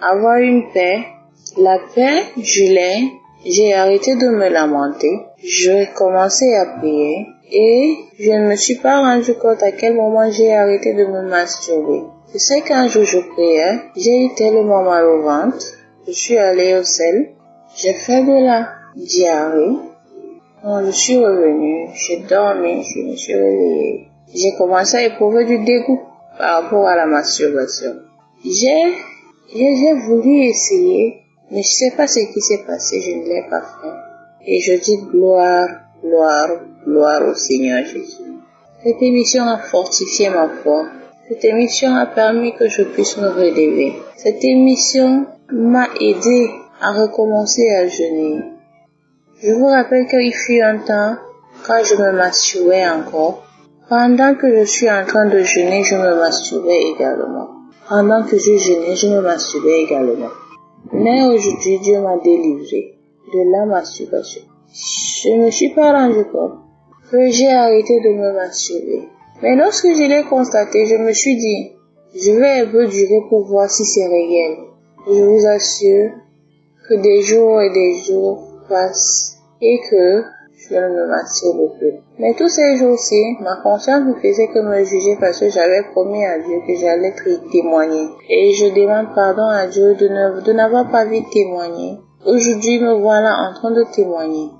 Speaker 10: avoir une paix. La paix, j'ai arrêté de me lamenter, j'ai commencé à prier et je ne me suis pas rendu compte à quel moment j'ai arrêté de me masturber. Je sais qu'un jour je priais, j'ai eu tellement mal au ventre, je suis allée au sel, j'ai fait de la diarrhée, je suis revenue, j'ai dormi, je me suis réveillée. J'ai commencé à éprouver du dégoût par rapport à la masturbation. J'ai voulu essayer, mais je sais pas ce qui s'est passé, je ne l'ai pas fait. Et je dis gloire au Seigneur Jésus. Cette émission a fortifié ma foi. Cette émission a permis que je puisse me relever. Cette émission m'a aidé à recommencer à jeûner. Je vous rappelle qu'il fut un temps, quand je me masturbais encore, pendant que je suis en train de jeûner, je me masturbais également. Pendant que je jeûnais, je me masturbais également. Mais aujourd'hui, Dieu m'a délivré de la masturbation. Je ne me suis pas rendu compte que j'ai arrêté de me masturber. Mais lorsque je l'ai constaté, je me suis dit, je vais un peu durer pour voir si c'est réel. Je vous assure que des jours et des jours passent et que je ne me masturbe plus. Mais tous ces jours-ci, ma conscience me faisait que me juger parce que j'avais promis à Dieu que j'allais témoigner. Et je demande pardon à Dieu de n'avoir pas vite témoigné. Aujourd'hui, me voilà en train de témoigner.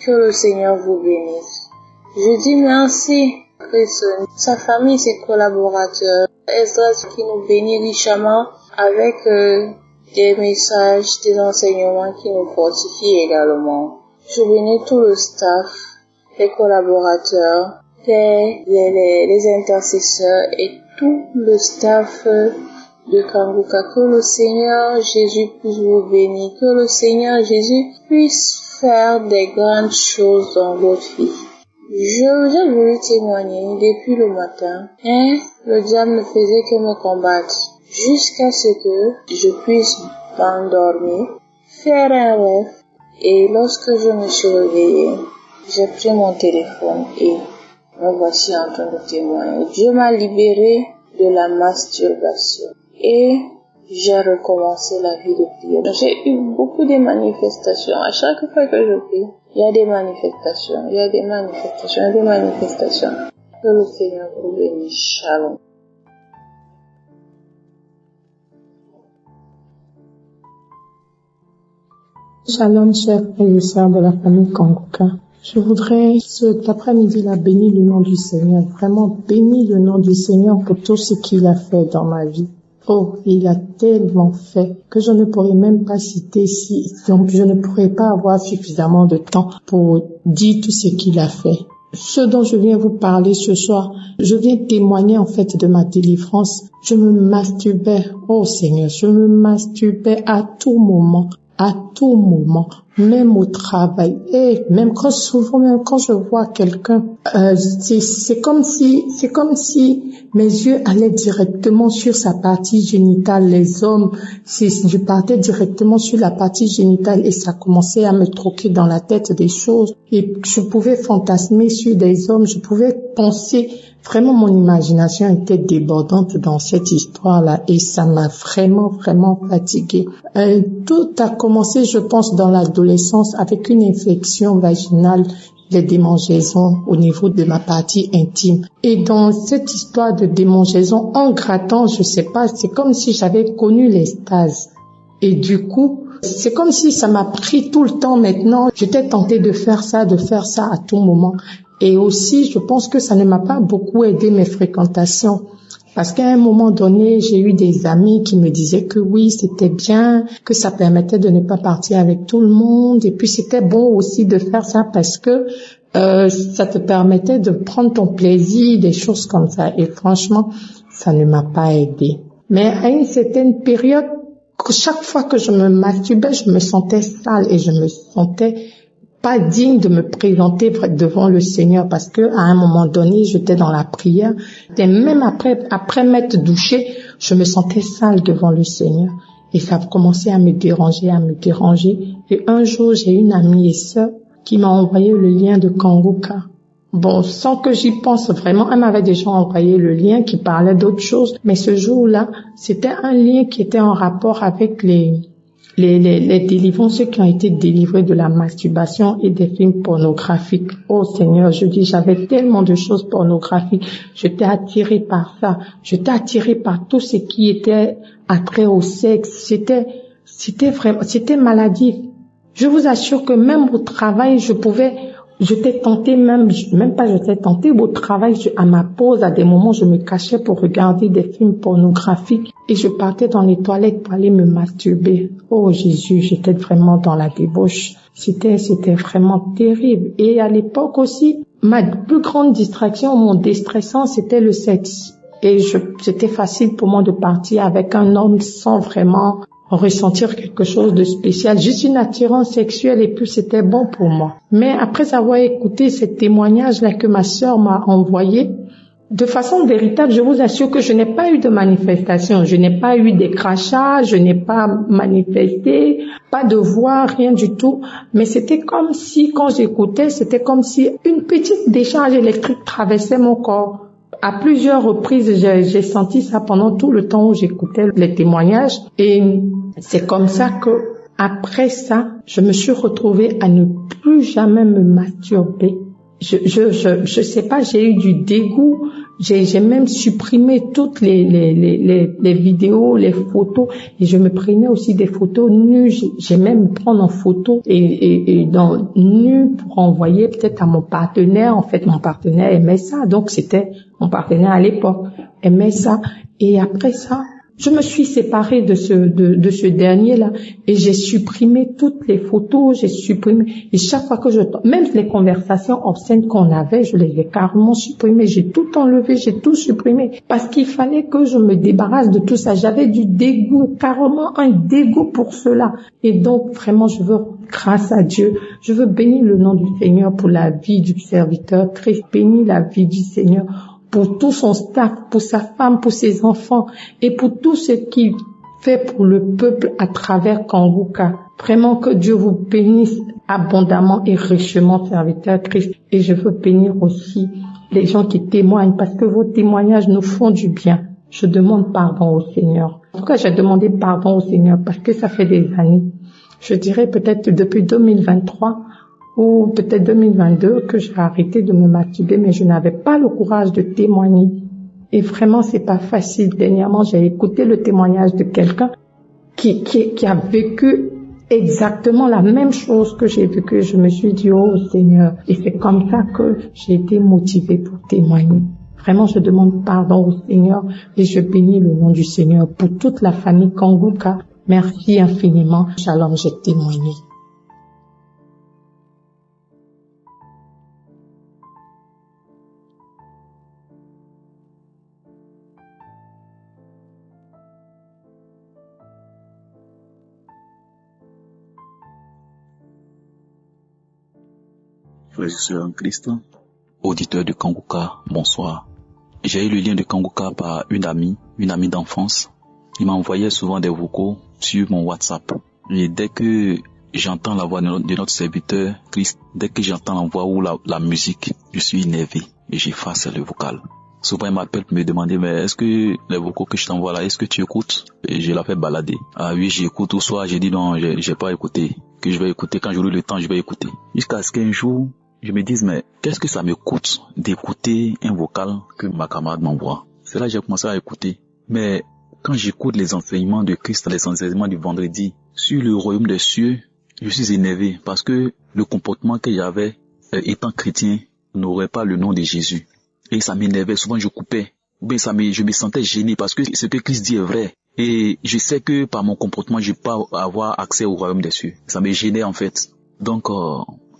Speaker 10: Que le Seigneur vous bénisse. Je dis merci, Christ, sa famille, ses collaborateurs, Esdras qui nous bénit richement avec des messages, des enseignements qui nous fortifient également. Je bénis tout le staff, les collaborateurs, les intercesseurs et tout le staff de Kanguka. Que le Seigneur Jésus puisse vous bénir. Que le Seigneur Jésus puisse faire des grandes choses dans votre vie. Je vous ai voulu témoigner depuis le matin, et le diable ne faisait que me combattre jusqu'à ce que je puisse m'endormir, faire un rêve, et lorsque je me suis réveillée, j'ai pris mon téléphone et me voici en train de témoigner. Dieu m'a libérée de la masturbation et j'ai recommencé la vie de prière. J'ai eu beaucoup de manifestations. À chaque fois que je prie, il y a des manifestations, il y a des manifestations, il y a des manifestations. Que le Seigneur vous bénisse. Shalom.
Speaker 11: Shalom, chers frères et sœurs de la famille Kanguka. Je voudrais cet après-midi-là bénir le nom du Seigneur, vraiment bénir le nom du Seigneur pour tout ce qu'il a fait dans ma vie. Oh, il a tellement fait que je ne pourrais même pas citer donc je ne pourrais pas avoir suffisamment de temps pour dire tout ce qu'il a fait. Ce dont je viens vous parler ce soir, je viens témoigner en fait de ma délivrance. Je me masturbais, oh Seigneur, je me masturbais à tout moment, même au travail, et même quand je vois quelqu'un, c'est comme si mes yeux allaient directement sur sa partie génitale. Les hommes, je partais directement sur la partie génitale et ça commençait à me troquer dans la tête des choses, et je pouvais fantasmer sur des hommes, je pouvais penser. Vraiment, mon imagination était débordante dans cette histoire-là et ça m'a vraiment fatiguée. Tout a commencé, je pense, dans l'adolescence avec une infection vaginale, les démangeaisons au niveau de ma partie intime. Et dans cette histoire de démangeaisons, en grattant, je sais pas, c'est comme si j'avais connu l'extase. Et du coup, c'est comme si ça m'a pris tout le temps maintenant. J'étais tentée de faire ça à tout moment. Et aussi, je pense que ça ne m'a pas beaucoup aidé mes fréquentations. Parce qu'à un moment donné, j'ai eu des amis qui me disaient que oui, c'était bien, que ça permettait de ne pas partir avec tout le monde. Et puis, c'était bon aussi de faire ça parce que ça te permettait de prendre ton plaisir, des choses comme ça. Et franchement, ça ne m'a pas aidé. Mais à une certaine période, chaque fois que je me masturbais, je me sentais sale et je me sentais pas digne de me présenter devant le Seigneur parce que à un moment donné, j'étais dans la prière et même après m'être douchée, je me sentais sale devant le Seigneur et ça a commencé à me déranger. Et un jour, j'ai une amie et sœur qui m'a envoyé le lien de Kanguka. Bon, sans que j'y pense vraiment, elle m'avait déjà envoyé le lien qui parlait d'autre chose, mais ce jour-là, c'était un lien qui était en rapport avec les délivrances, ceux qui ont été délivrés de la masturbation et des films pornographiques. Oh Seigneur, je dis, j'avais tellement de choses pornographiques. J'étais attirée par ça. J'étais attirée par tout ce qui était attrait au sexe. C'était maladif. Je vous assure que même au travail, j'étais tentée j'étais tentée au travail, à ma pause, à des moments, je me cachais pour regarder des films pornographiques et je partais dans les toilettes pour aller me masturber. Oh Jésus, j'étais vraiment dans la débauche. C'était vraiment terrible. Et à l'époque aussi, ma plus grande distraction, mon déstressant, c'était le sexe. Et c'était facile pour moi de partir avec un homme sans vraiment ressentir quelque chose de spécial, juste une attirance sexuelle et puis c'était bon pour moi. Mais après avoir écouté ce témoignage-là que ma sœur m'a envoyé, de façon véritable, je vous assure que je n'ai pas eu de manifestation, je n'ai pas eu des crachats, je n'ai pas manifesté, pas de voix, rien du tout. Mais c'était comme si, quand j'écoutais, c'était comme si une petite décharge électrique traversait mon corps. À plusieurs reprises, j'ai senti ça pendant tout le temps où j'écoutais les témoignages. Et c'est comme ça que, après ça, je me suis retrouvée à ne plus jamais me masturber. Je sais pas, j'ai eu du dégoût. J'ai même supprimé toutes les vidéos, les photos, et je me prenais aussi des photos nues. J'ai même prendre en photo et dans nu pour envoyer peut-être à mon partenaire. En fait, mon partenaire aimait ça, donc c'était mon partenaire à l'époque aimait ça. Et après ça, Je me suis séparée de ce dernier-là et j'ai supprimé toutes les photos, j'ai supprimé, et chaque fois que même les conversations obscènes qu'on avait, je les ai carrément supprimées, j'ai tout enlevé, j'ai tout supprimé, parce qu'il fallait que je me débarrasse de tout ça. J'avais du dégoût, carrément un dégoût pour cela. Et donc, vraiment, je veux, grâce à Dieu, je veux bénir le nom du Seigneur pour la vie du serviteur Christ, bénir la vie du Seigneur pour tout son staff, pour sa femme, pour ses enfants et pour tout ce qu'il fait pour le peuple à travers Kanguka. Vraiment que Dieu vous bénisse abondamment et richement, serviteur Christ. Et je veux bénir aussi les gens qui témoignent parce que vos témoignages nous font du bien. Je demande pardon au Seigneur. En tout cas, j'ai demandé pardon au Seigneur parce que ça fait des années. Je dirais peut-être depuis 2023 ou peut-être 2022 que j'ai arrêté de me masturber, mais je n'avais pas le courage de témoigner. Et vraiment, c'est pas facile. Dernièrement, j'ai écouté le témoignage de quelqu'un qui a vécu exactement la même chose que j'ai vécu. Je me suis dit, oh Seigneur. Et c'est comme ça que j'ai été motivée pour témoigner. Vraiment, je demande pardon au Seigneur et je bénis le nom du Seigneur pour toute la famille Kanguka. Merci infiniment. Shalom, j'ai témoigné.
Speaker 12: Frères et sœurs en Christ, auditeurs de Kanguka, bonsoir. J'ai eu le lien de Kanguka par une amie d'enfance. Il m'envoyait souvent des vocaux sur mon WhatsApp. Et dès que j'entends la voix de notre serviteur Christ, dès que j'entends la voix ou la musique, je suis énervé et j'efface le vocal. Souvent, il m'appelle pour me demander, mais est-ce que les vocaux que je t'envoie là, est-ce que tu écoutes? Et je la fais balader. Ah oui, j'écoute, ou soit j'ai dit non, j'ai pas écouté. Que je vais écouter, quand j'aurai le temps, je vais écouter. Jusqu'à ce qu'un jour, je me dise, mais qu'est-ce que ça me coûte d'écouter un vocal que ma camarade m'envoie? C'est là que j'ai commencé à écouter. Mais quand j'écoute les enseignements de Christ, les enseignements du vendredi sur le royaume des cieux, je suis énervé parce que le comportement que j'avais étant chrétien n'aurait pas le nom de Jésus. Et ça m'énervait, souvent je coupais. Ou bien je me sentais gêné parce que ce que Christ dit est vrai. Et je sais que par mon comportement, je ne vais pas avoir accès au royaume des cieux. Ça me gênait en fait. Donc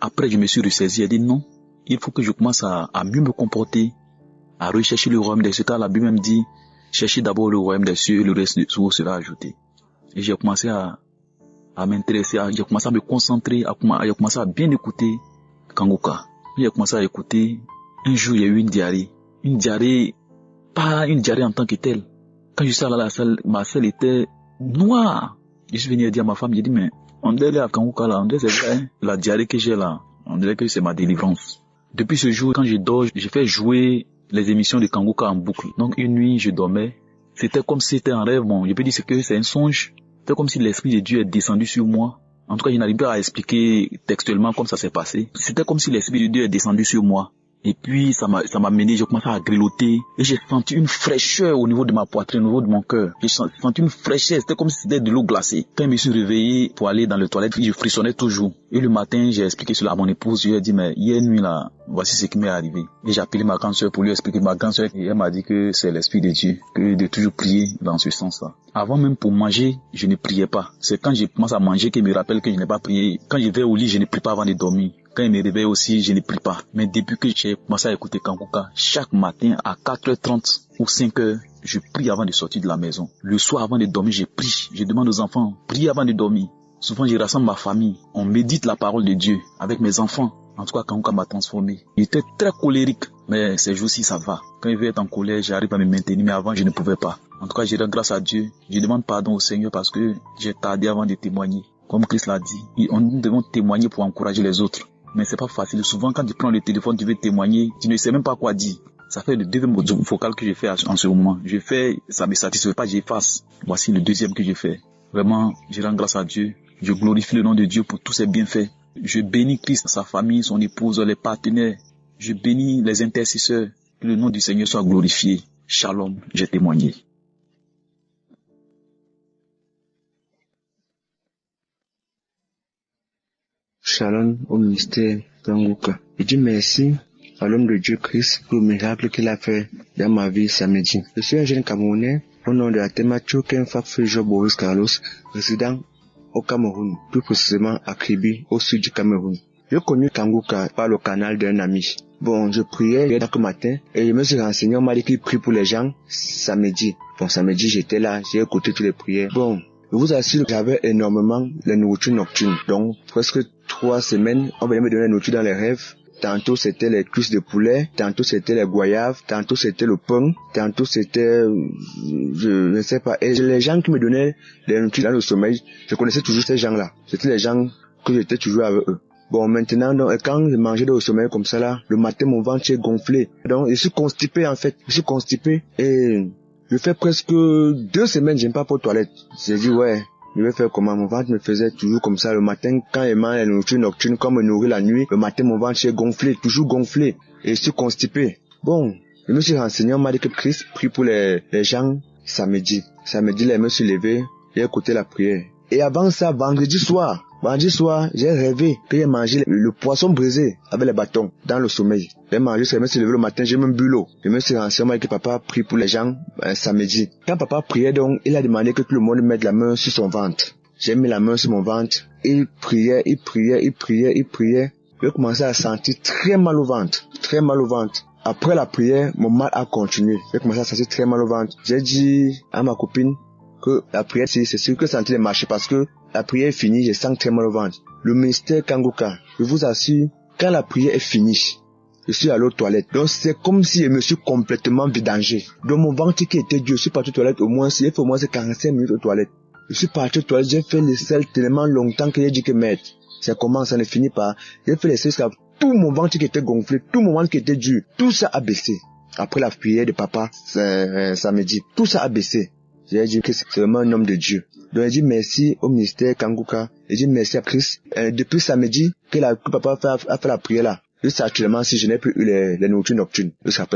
Speaker 12: après je me suis ressaisi et dit non, il faut que je commence à mieux me comporter, à rechercher le royaume des cieux. Car la Bible même dit, cherchez d'abord le royaume des cieux et le reste vous sera ajouté. Et j'ai commencé à m'intéresser, j'ai commencé à me concentrer, j'ai commencé à bien écouter Kanguka. J'ai commencé à écouter. Un jour, il y a eu une diarrhée, pas une diarrhée en tant que telle. Quand je suis allé à la salle, ma salle était noire. Je suis venu dire à ma femme, j'ai dit, mais on dirait à Kanguka là, on dirait c'est vrai, la diarrhée que j'ai là, on dirait que c'est ma délivrance. Depuis ce jour, quand je dors, j'ai fait jouer les émissions de Kanguka en boucle. Donc une nuit, je dormais. C'était comme si c'était un rêve. Bon, je peux dire que c'est un songe. C'était comme si l'Esprit de Dieu est descendu sur moi. En tout cas, je n'arrive pas à expliquer textuellement comme ça s'est passé. C'était comme si l'Esprit de Dieu est descendu sur moi. Et puis, ça m'a mené, j'ai commencé à grelotter. Et j'ai senti une fraîcheur au niveau de ma poitrine, au niveau de mon cœur. J'ai senti une fraîcheur, c'était comme si c'était de l'eau glacée. Quand je me suis réveillé pour aller dans les toilettes, je frissonnais toujours. Et le matin, j'ai expliqué cela à mon épouse. Je lui ai dit, mais hier nuit là, voici ce qui m'est arrivé. Et j'ai appelé ma grande sœur pour lui expliquer. Ma grande sœur, elle m'a dit que c'est l'Esprit de Dieu, que de toujours prier dans ce sens-là. Avant même pour manger, je ne priais pas. C'est quand je commence à manger qu'il me rappelle que je n'ai pas prié. Quand je vais au lit, je ne prie pas avant de dormir. Quand il me réveille aussi, je ne prie pas. Mais depuis que j'ai commencé à écouter Kanguka, chaque matin à 4h30 ou 5h, je prie avant de sortir de la maison. Le soir avant de dormir, je prie. Je demande aux enfants, priez avant de dormir. Souvent, je rassemble ma famille. On médite la parole de Dieu avec mes enfants. En tout cas, Kanguka m'a transformé. Il était très colérique, mais ces jours-ci, ça va. Quand il veut être en colère, j'arrive à me maintenir, mais avant, je ne pouvais pas. En tout cas, je rends grâce à Dieu. Je demande pardon au Seigneur parce que j'ai tardé avant de témoigner. Comme Christ l'a dit, nous devons témoigner pour encourager les autres. Mais c'est pas facile. Souvent, quand tu prends le téléphone, tu veux témoigner, tu ne sais même pas quoi dire. Ça fait le deuxième vocal que j'ai fait en ce moment. Je fais, ça me satisfait pas, j'efface. Voici le deuxième que j'ai fait. Vraiment, je rends grâce à Dieu. Je glorifie le nom de Dieu pour tous ses bienfaits. Je bénis Christ, sa famille, son épouse, les partenaires. Je bénis les intercesseurs. Que le nom du Seigneur soit glorifié. Shalom, j'ai témoigné.
Speaker 7: Shalom au ministère Kanguka. Je dis merci à l'homme de Dieu Christ pour le miracle qu'il a fait dans ma vie samedi. Je suis un jeune Camerounais
Speaker 2: au nom de la thématique Kenfafejo Boris Carlos, résident au Cameroun, plus précisément à Kribi, au sud du Cameroun. J'ai connu Kanguka par le canal d'un ami. Bon, je priais chaque matin et je me suis renseigné, on m'a dit qu'il prie pour les gens samedi. Bon, samedi, j'étais là, j'ai écouté toutes les prières. Bon, je vous assure que j'avais énormément de nourriture nocturne. Donc, presque 3 semaines, on venait me donner la nourriture dans les rêves. Tantôt c'était les cuisses de poulet, tantôt c'était les goyaves, tantôt c'était le pain, tantôt c'était, je ne sais pas. Et les gens qui me donnaient les nourritures dans le sommeil, je connaissais toujours ces gens-là. C'était les gens que j'étais toujours avec eux. Bon, maintenant, donc, quand je mangeais au sommeil comme ça là, le matin mon ventre est gonflé. Donc, je suis constipé en fait. Je suis constipé et je fais presque 2 semaines, j'aime pas pour toilette. J'ai dit ouais. Je vais faire comment? Mon ventre me faisait toujours comme ça. Le matin, quand je mange la nourriture nocturne, comme me nourrit la nuit, le matin, mon ventre est gonflé, toujours gonflé. Et je suis constipé. Bon, je me suis renseigné, on m'a dit que Christ prie pour les gens samedi. Samedi, là, je me suis levé, j'ai écouté la prière. Et avant ça, vendredi soir, j'ai rêvé que j'ai mangé le poisson brisé avec les bâtons dans le sommeil. J'ai mangé ça, je me suis levé le matin, j'ai même bu l'eau. Je me suis renseigné, on m'a dit que papa prie pour les gens samedi. Quand papa priait donc, il a demandé que tout le monde mette la main sur son ventre. J'ai mis la main sur mon ventre. Il priait. J'ai commencé à sentir très mal au ventre. Après la prière, mon mal a continué. J'ai commencé à sentir très mal au ventre. J'ai dit à ma copine que la prière, c'est sûr que sentir les marcher parce que la prière est finie, je sens très mal au ventre. Le ministère Kanguka, je vous assure, quand la prière est finie, je suis allé aux toilettes. Donc c'est comme si je me suis complètement vidangé. Donc mon ventre qui était dur, je suis parti aux toilettes au moins 45 minutes aux toilettes. Je suis parti aux toilettes, j'ai fait l'essai tellement longtemps que j'ai dit que merde, c'est comment ça ne finit pas. J'ai fait l'essai jusqu'à tout mon ventre qui était gonflé, tout mon ventre qui était dur, tout ça a baissé. Après la prière de papa, samedi, tout ça a baissé. J'ai dit que c'est vraiment un homme de Dieu. Donc j'ai dit merci au ministère Kanguka. J'ai dit merci à Christ. Depuis samedi que papa a fait la prière là. Juste actuellement, si je n'ai plus eu les nourritures nocturnes.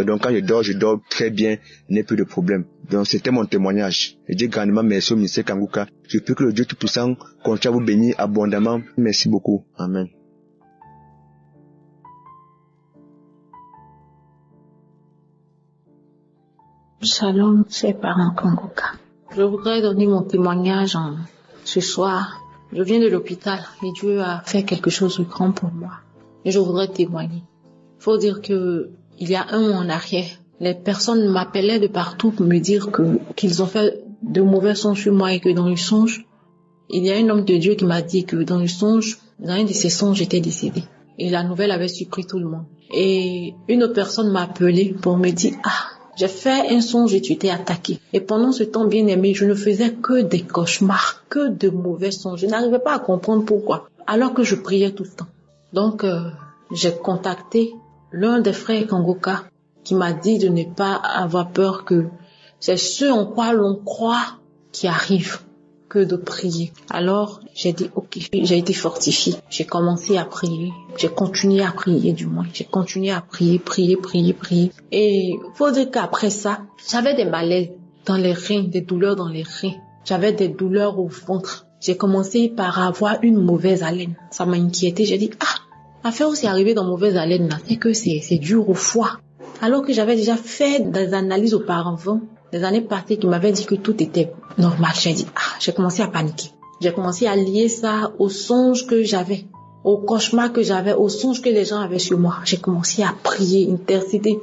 Speaker 2: Donc quand je dors très bien, je n'ai plus de problème. Donc c'était mon témoignage. Je dis grandement merci au ministère Kanguka. Je prie que le Dieu Tout-Puissant continue à vous bénir abondamment. Merci beaucoup. Amen.
Speaker 3: Shalom, c'est parents Kanguka. Je voudrais donner mon témoignage ce soir. Je viens de l'hôpital et Dieu a fait quelque chose de grand pour moi. Et je voudrais témoigner. Il faut dire que il y a un mois en arrière, les personnes m'appelaient de partout pour me dire qu'ils ont fait de mauvais songes sur moi et que dans le songe, il y a un homme de Dieu qui m'a dit que dans le songe, dans un de ces songes, j'étais décédée. Et la nouvelle avait surpris tout le monde. Et une autre personne m'a appelé pour me dire « Ah, j'ai fait un songe et tu t'es attaqué. » Et pendant ce temps bien aimé, je ne faisais que des cauchemars, que de mauvais songes. Je n'arrivais pas à comprendre pourquoi, alors que je priais tout le temps. Donc, j'ai contacté l'un des frères Kanguka qui m'a dit de ne pas avoir peur, que c'est ce en quoi l'on croit qui arrive, que de prier. Alors, j'ai dit ok, j'ai été fortifiée. J'ai commencé à prier. J'ai continué à prier du moins. J'ai continué à prier. Et faut dire qu'après ça, j'avais des malaises dans les reins, des douleurs dans les reins. J'avais des douleurs au ventre. J'ai commencé par avoir une mauvaise haleine. Ça m'a inquiété. J'ai dit l'affaire où c'est arrivé dans mauvaise haleine là, c'est que c'est dur au foie. Alors que j'avais déjà fait des analyses auparavant, des années passées, qui m'avaient dit que tout était normal. J'ai commencé à paniquer. J'ai commencé à lier ça aux songes que j'avais, aux cauchemars que j'avais, aux songes que les gens avaient sur moi. J'ai commencé à prier, intercéder.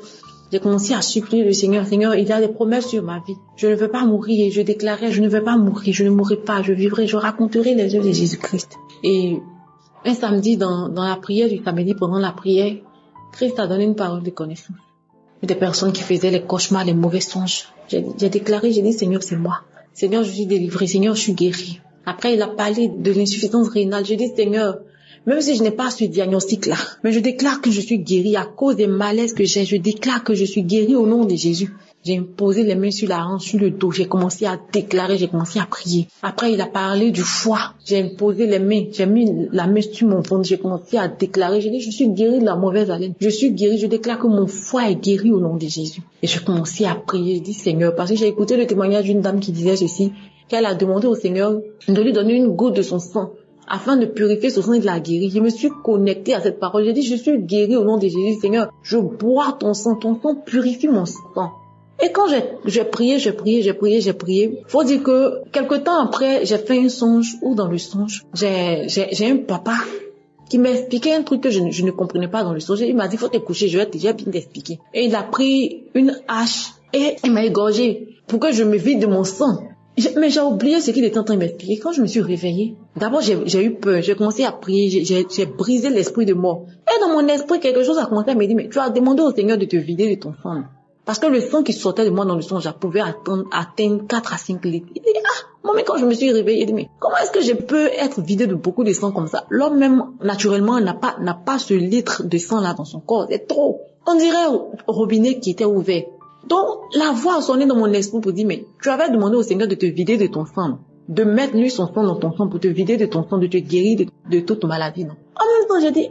Speaker 3: J'ai commencé à supplier le Seigneur. Seigneur, il y a des promesses sur ma vie. Je ne veux pas mourir. Et je déclarais, je ne veux pas mourir. Je ne mourrai pas. Je vivrai. Je raconterai les œuvres de Jésus-Christ. Et un samedi, dans la prière du samedi, pendant la prière, Christ a donné une parole de connaissance. Des personnes qui faisaient les cauchemars, les mauvais songes. J'ai déclaré, j'ai dit, Seigneur, c'est moi. Seigneur, je suis délivré. Seigneur, je suis guéri. Après, il a parlé de l'insuffisance rénale. J'ai dit, Seigneur, même si je n'ai pas ce diagnostic-là, mais je déclare que je suis guéri à cause des malaises que j'ai. Je déclare que je suis guéri au nom de Jésus. J'ai posé les mains sur la hanche, sur le dos. J'ai commencé à déclarer, j'ai commencé à prier. Après, il a parlé du foie. J'ai posé les mains, j'ai mis la main sur mon ventre. J'ai commencé à déclarer. J'ai dit, je suis guéri de la mauvaise haleine. Je suis guéri. Je déclare que mon foie est guéri au nom de Jésus. Et j'ai commencé à prier. J'ai dit, Seigneur, parce que j'ai écouté le témoignage d'une dame qui disait ceci, qu'elle a demandé au Seigneur de lui donner une goutte de son sang afin de purifier son sang et de la guérir. Je me suis connectée à cette parole. J'ai dit, je suis guéri au nom de Jésus. Seigneur, je bois ton sang purifie mon sang. Et quand j'ai prié, faut dire que quelque temps après, j'ai fait un songe où dans le songe, j'ai un papa qui m'a expliqué un truc que je ne comprenais pas dans le songe. Il m'a dit, faut te coucher, je vais déjà bien t'expliquer. Et il a pris une hache et il m'a égorgé pour que je me vide de mon sang. Mais j'ai oublié ce qu'il était en train de m'expliquer. Quand je me suis réveillée, d'abord j'ai eu peur, j'ai commencé à prier, j'ai brisé l'esprit de mort. Et dans mon esprit, quelque chose a commencé à me dire, mais tu as demandé au Seigneur de te vider de ton sang. Parce que le sang qui sortait de moi dans le songe, pouvait atteindre 4 à 5 litres. Il dit, moi, mais quand je me suis réveillée, il dit, mais comment est-ce que je peux être vidé de beaucoup de sang comme ça? L'homme même, naturellement, n'a pas ce litre de sang là dans son corps. C'est trop. On dirait au robinet qui était ouvert. Donc, la voix a sonné dans mon esprit pour dire, mais tu avais demandé au Seigneur de te vider de ton sang, de mettre lui son sang dans ton sang pour te vider de ton sang, de te guérir de toute maladie, non? En même temps, j'ai dit,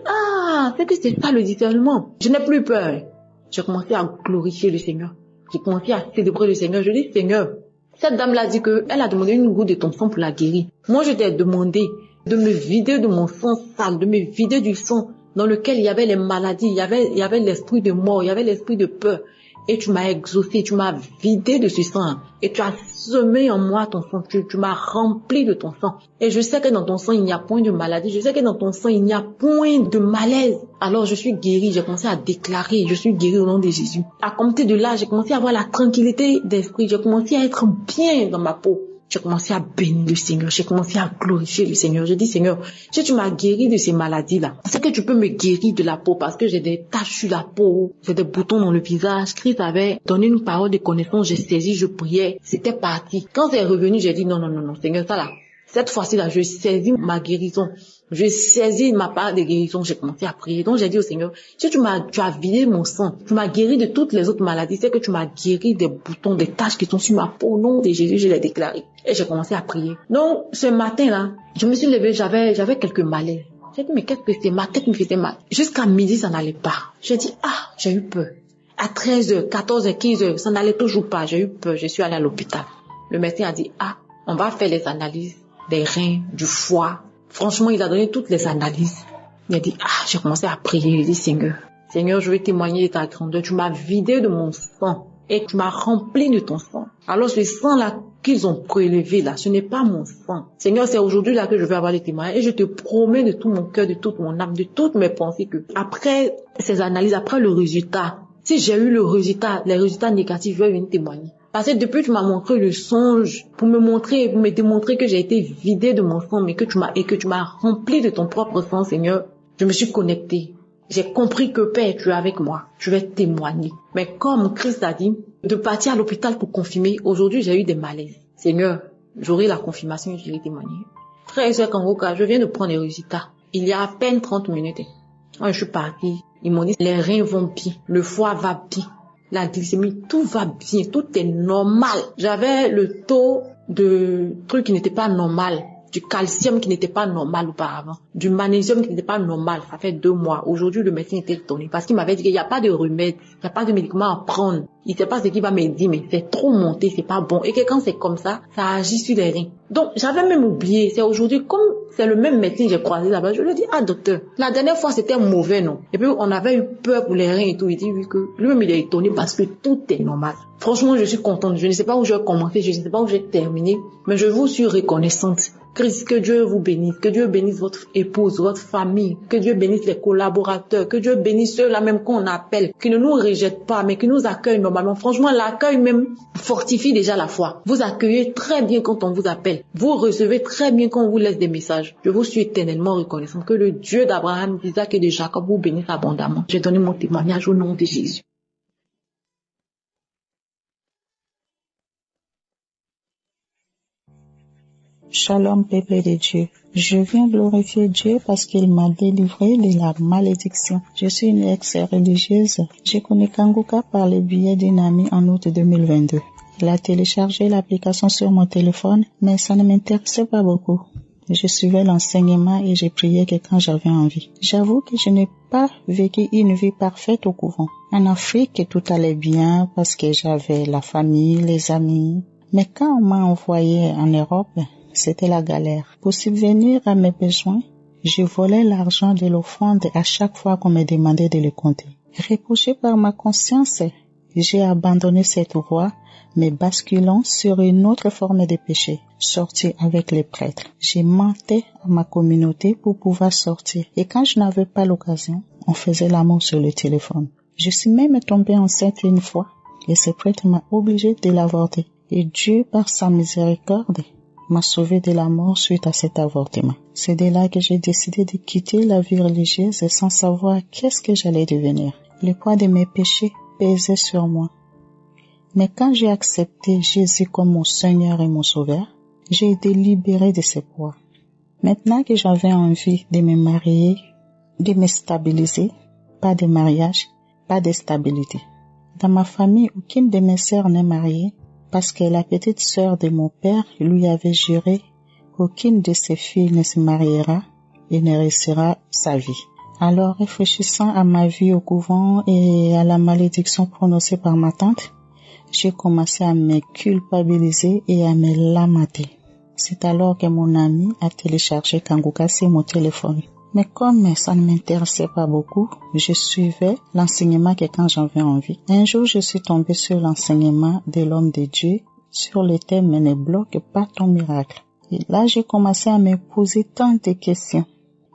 Speaker 3: c'est que c'est ça le discernement. Je n'ai plus peur. J'ai commencé à glorifier le Seigneur. J'ai commencé à célébrer le Seigneur. Je dis, Seigneur, cette dame l'a dit qu'elle a demandé une goutte de ton sang pour la guérir. Moi, je t'ai demandé de me vider de mon sang sale, de me vider du sang dans lequel il y avait les maladies, il y avait l'esprit de mort, il y avait l'esprit de peur. Et tu m'as exaucé, tu m'as vidé de ce sang. Et tu as semé en moi ton sang. Tu m'as rempli de ton sang. Et je sais que dans ton sang, il n'y a point de maladie. Je sais que dans ton sang, il n'y a point de malaise. Alors je suis guérie. J'ai commencé à déclarer, je suis guérie au nom de Jésus. À compter de là, j'ai commencé à avoir la tranquillité d'esprit. J'ai commencé à être bien dans ma peau. J'ai commencé à bénir le Seigneur. J'ai commencé à glorifier le Seigneur. Je dis, Seigneur, si tu m'as guéri de ces maladies-là, c'est que tu peux me guérir de la peau parce que j'ai des taches sur la peau, j'ai des boutons dans le visage. Christ avait donné une parole de connaissance. J'ai saisi, je priais. C'était parti. Quand c'est revenu, j'ai dit, non, Seigneur, ça là. Cette fois-ci-là, je saisis ma guérison. Je saisis ma part de guérison. J'ai commencé à prier. Donc, j'ai dit au Seigneur, si tu as vidé mon sang, tu m'as guéri de toutes les autres maladies, c'est que tu m'as guéri des boutons, des taches qui sont sur ma peau. Au nom de Jésus, je l'ai déclaré. Et j'ai commencé à prier. Donc, ce matin-là, je me suis levée, j'avais quelques malaises. J'ai dit, mais qu'est-ce que c'est? Ma tête me faisait mal. Jusqu'à midi, ça n'allait pas. J'ai dit, j'ai eu peur. À 13h, 14h, 15h, ça n'allait toujours pas. J'ai eu peur. Je suis allée à l'hôpital. Le médecin a dit, on va faire les analyses des reins, du foie. Franchement, il a donné toutes les analyses. Il a dit, j'ai commencé à prier. Il dit, Seigneur, je vais témoigner de ta grandeur. Tu m'as vidé de mon sang et tu m'as rempli de ton sang. Alors, ce sang-là qu'ils ont prélevé là, ce n'est pas mon sang. Seigneur, c'est aujourd'hui là que je vais avoir les témoignages et je te promets de tout mon cœur, de toute mon âme, de toutes mes pensées que après ces analyses, après le résultat, si j'ai eu les résultats négatifs, je vais venir témoigner. Parce que depuis tu m'as montré le songe pour me démontrer que j'ai été vidé de mon sang, mais que tu m'as rempli de ton propre sang, Seigneur. Je me suis connectée. J'ai compris que Père, tu es avec moi. Je vais témoigner. Mais comme Christ a dit, de partir à l'hôpital pour confirmer, aujourd'hui j'ai eu des malaises. Seigneur, j'aurai la confirmation et je vais témoigner. Frère et sœur Kangoka, je viens de prendre les résultats. Il y a à peine 30 minutes. Quand je suis partie, ils m'ont dit, les reins vont bien, le foie va bien. La glycémie, tout va bien, tout est normal. J'avais le taux de trucs qui n'était pas normal, du calcium qui n'était pas normal auparavant, du magnésium qui n'était pas normal. Ça fait 2 mois. Aujourd'hui, le médecin était étonné parce qu'il m'avait dit qu'il n'y a pas de remède, il n'y a pas de médicament à prendre. Il ne sait pas ce qu'il va me dire, mais c'est trop monté, c'est pas bon. Et que quand c'est comme ça, ça agit sur les reins. Donc, j'avais même oublié. C'est aujourd'hui, comme c'est le même médecin que j'ai croisé là-bas, je lui ai dit, docteur, la dernière fois c'était mauvais, non? Et puis, on avait eu peur pour les reins et tout. Il dit, oui, que lui-même il est étonné parce que tout est normal. Franchement, je suis contente. Je ne sais pas où je vais commencer, je ne sais pas où je vais terminer, mais je vous suis reconnaissante. Christ, que Dieu vous bénisse, que Dieu bénisse votre épouse, votre famille, que Dieu bénisse les collaborateurs, que Dieu bénisse ceux-là même qu'on appelle, qui ne nous rejettent pas, mais qui nous accueillent normalement. Franchement, l'accueil même fortifie déjà la foi. Vous accueillez très bien quand on vous appelle. Vous recevez très bien quand on vous laisse des messages. Je vous suis éternellement reconnaissante. Que le Dieu d'Abraham, d'Isaac et de Jacob vous bénisse abondamment. J'ai donné mon témoignage au nom de Jésus.
Speaker 13: Shalom, peuple de Dieu. Je viens glorifier Dieu parce qu'il m'a délivré de la malédiction. Je suis une ex-religieuse. J'ai connu Kangoka par le biais d'une amie en août 2022. Elle a téléchargé l'application sur mon téléphone, mais ça ne m'intéressait pas beaucoup. Je suivais l'enseignement et j'ai prié que quand j'avais envie. J'avoue que je n'ai pas vécu une vie parfaite au couvent. En Afrique, tout allait bien parce que j'avais la famille, les amis. Mais quand on m'a envoyé en Europe, c'était la galère. Pour subvenir à mes besoins, je volais l'argent de l'offrande à chaque fois qu'on me demandait de le compter. Reproché par ma conscience, j'ai abandonné cette voie, mais basculant sur une autre forme de péché, sorti avec les prêtres. J'ai menti à ma communauté pour pouvoir sortir. Et quand je n'avais pas l'occasion, on faisait l'amour sur le téléphone. Je suis même tombée enceinte une fois et ce prêtre m'a obligée de l'avorter. Et Dieu, par sa miséricorde, m'a sauvée de la mort suite à cet avortement. C'est de là que j'ai décidé de quitter la vie religieuse sans savoir qu'est-ce que j'allais devenir. Le poids de mes péchés pesait sur moi. Mais quand j'ai accepté Jésus comme mon Seigneur et mon Sauveur, j'ai été libérée de ce poids. Maintenant que j'avais envie de me marier, de me stabiliser, pas de mariage, pas de stabilité. Dans ma famille, aucune de mes sœurs n'est mariée parce que la petite sœur de mon père lui avait juré qu'aucune de ses filles ne se mariera et ne réussira sa vie. Alors, réfléchissant à ma vie au couvent et à la malédiction prononcée par ma tante, j'ai commencé à me culpabiliser et à me lamenter. C'est alors que mon ami a téléchargé Kanguka sur mon téléphone. Mais comme ça ne m'intéressait pas beaucoup, je suivais l'enseignement que quand j'avais envie. Un jour, je suis tombée sur l'enseignement de l'homme de Dieu sur le thème « Ne bloque pas ton miracle ». Et là, j'ai commencé à me poser tant de questions.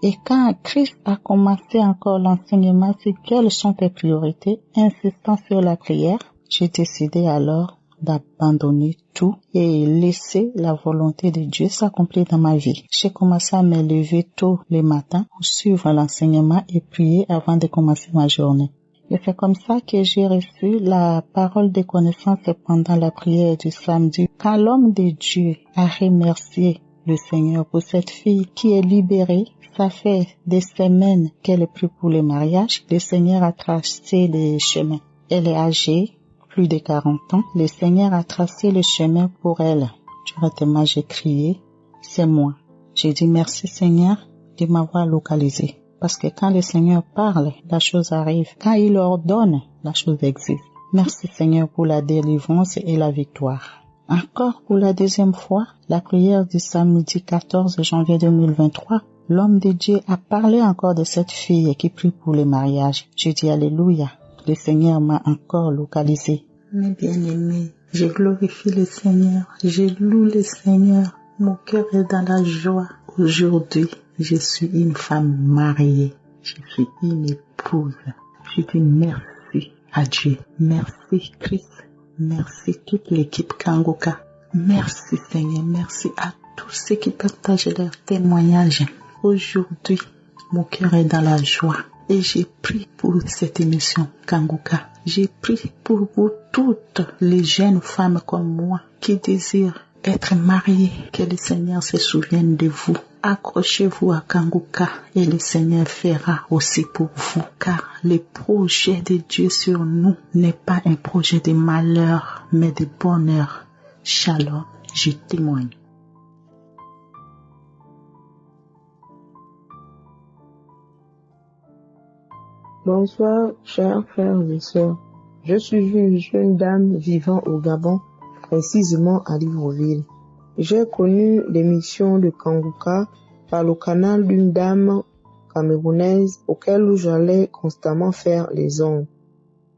Speaker 13: Et quand Christ a commencé encore l'enseignement sur quelles sont tes priorités, insistant sur la prière, j'ai décidé alors d'abandonner tout et laisser la volonté de Dieu s'accomplir dans ma vie. J'ai commencé à me lever tôt le matin pour suivre l'enseignement et prier avant de commencer ma journée. Et c'est comme ça que j'ai reçu la parole de connaissance pendant la prière du samedi. Quand l'homme de Dieu a remercié le Seigneur pour cette fille qui est libérée, ça fait des semaines qu'elle est prise pour le mariage, le Seigneur a tracé le chemin. Elle est âgée, plus de 40 ans, le Seigneur a tracé le chemin pour elle. Directement, j'ai crié, c'est moi. J'ai dit merci Seigneur de m'avoir localisé. Parce que quand le Seigneur parle, la chose arrive. Quand il ordonne, la chose existe. Merci Seigneur pour la délivrance et la victoire. Encore pour la deuxième fois, la prière du samedi 14 janvier 2023, l'homme de Dieu a parlé encore de cette fille qui prie pour le mariage. J'ai dit Alléluia. Le Seigneur m'a encore localisé. Mes bien-aimés, je glorifie le Seigneur, je loue le Seigneur. Mon cœur est dans la joie. Aujourd'hui, je suis une femme mariée. Je suis une épouse. Je dis merci à Dieu. Merci Christ. Merci toute l'équipe Kanguka. Merci Seigneur. Merci à tous ceux qui partagent leurs témoignages. Aujourd'hui, mon cœur est dans la joie. Et j'ai prié pour cette émission Kanguka. J'ai prié pour vous toutes les jeunes femmes comme moi qui désirent être mariées. Que le Seigneur se souvienne de vous. Accrochez-vous à Kanguka et le Seigneur fera aussi pour vous. Car le projet de Dieu sur nous n'est pas un projet de malheur, mais de bonheur. Shalom, je témoigne.
Speaker 14: Bonsoir, chers frères et sœurs. Je suis une jeune dame vivant au Gabon, précisément à Libreville. J'ai connu l'émission de Kanguka par le canal d'une dame camerounaise auquel j'allais constamment faire les ongles.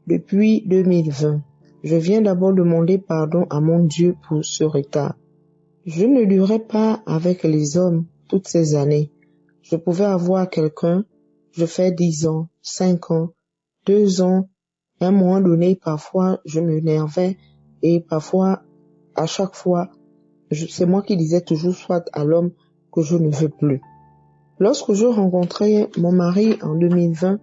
Speaker 14: Depuis 2020, je viens d'abord demander pardon à mon Dieu pour ce retard. Je ne durais pas avec les hommes toutes ces années. Je pouvais avoir quelqu'un, je fais 10 ans, 5 ans, 2 ans. À un moment donné, parfois, je m'énervais et parfois, à chaque fois, c'est moi qui disais toujours soit à l'homme que je ne veux plus. Lorsque je rencontrais mon mari en 2020,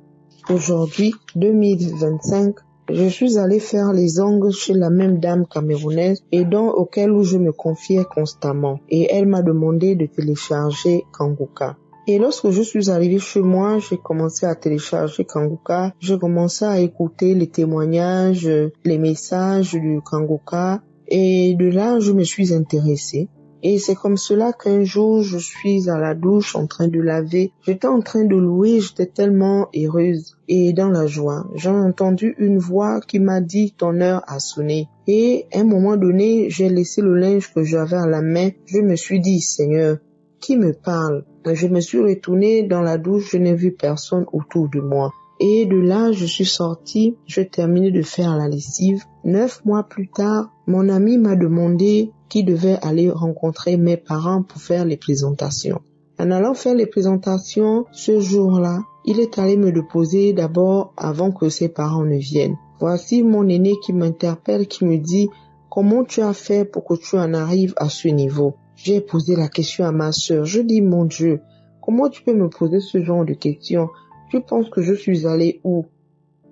Speaker 14: aujourd'hui, 2025, je suis allée faire les ongles chez la même dame camerounaise et auquel je me confiais constamment. Et elle m'a demandé de télécharger Kanguka. Et lorsque je suis arrivée chez moi, j'ai commencé à télécharger Kanguka. J'ai commencé à écouter les témoignages, les messages du Kanguka. Et de là, je me suis intéressée. Et c'est comme cela qu'un jour, je suis à la douche en train de laver. J'étais en train de louer, j'étais tellement heureuse et dans la joie. J'ai entendu une voix qui m'a dit « ton heure a sonné ». Et à un moment donné, j'ai laissé le linge que j'avais à la main. Je me suis dit « Seigneur, qui me parle ?» Je me suis retournée dans la douche, je n'ai vu personne autour de moi. Et de là, je suis sortie, je terminais de faire la lessive. 9 mois plus tard, mon ami m'a demandé qui devait aller rencontrer mes parents pour faire les présentations. En allant faire les présentations, ce jour-là, il est allé me déposer d'abord avant que ses parents ne viennent. Voici mon aîné qui m'interpelle, qui me dit « Comment tu as fait pour que tu en arrives à ce niveau ?» J'ai posé la question à ma sœur. Je dis « Mon Dieu, comment tu peux me poser ce genre de questions? Tu penses que je suis allé où ?»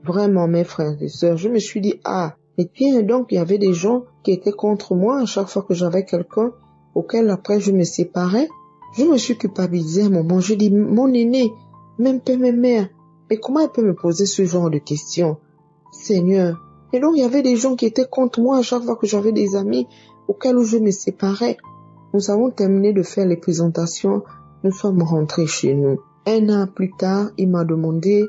Speaker 14: Vraiment, mes frères et sœurs, je me suis dit « Ah, et bien donc il y avait des gens qui étaient contre moi à chaque fois que j'avais quelqu'un auquel après je me séparais. » Je me suis culpabilisée à un moment. Je dis « Mon aîné, même père, même mère, mais comment elle peut me poser ce genre de questions? Seigneur. » Et donc il y avait des gens qui étaient contre moi à chaque fois que j'avais des amis auxquels je me séparais. Nous avons terminé de faire les présentations. Nous sommes rentrés chez nous. 1 an plus tard, il m'a demandé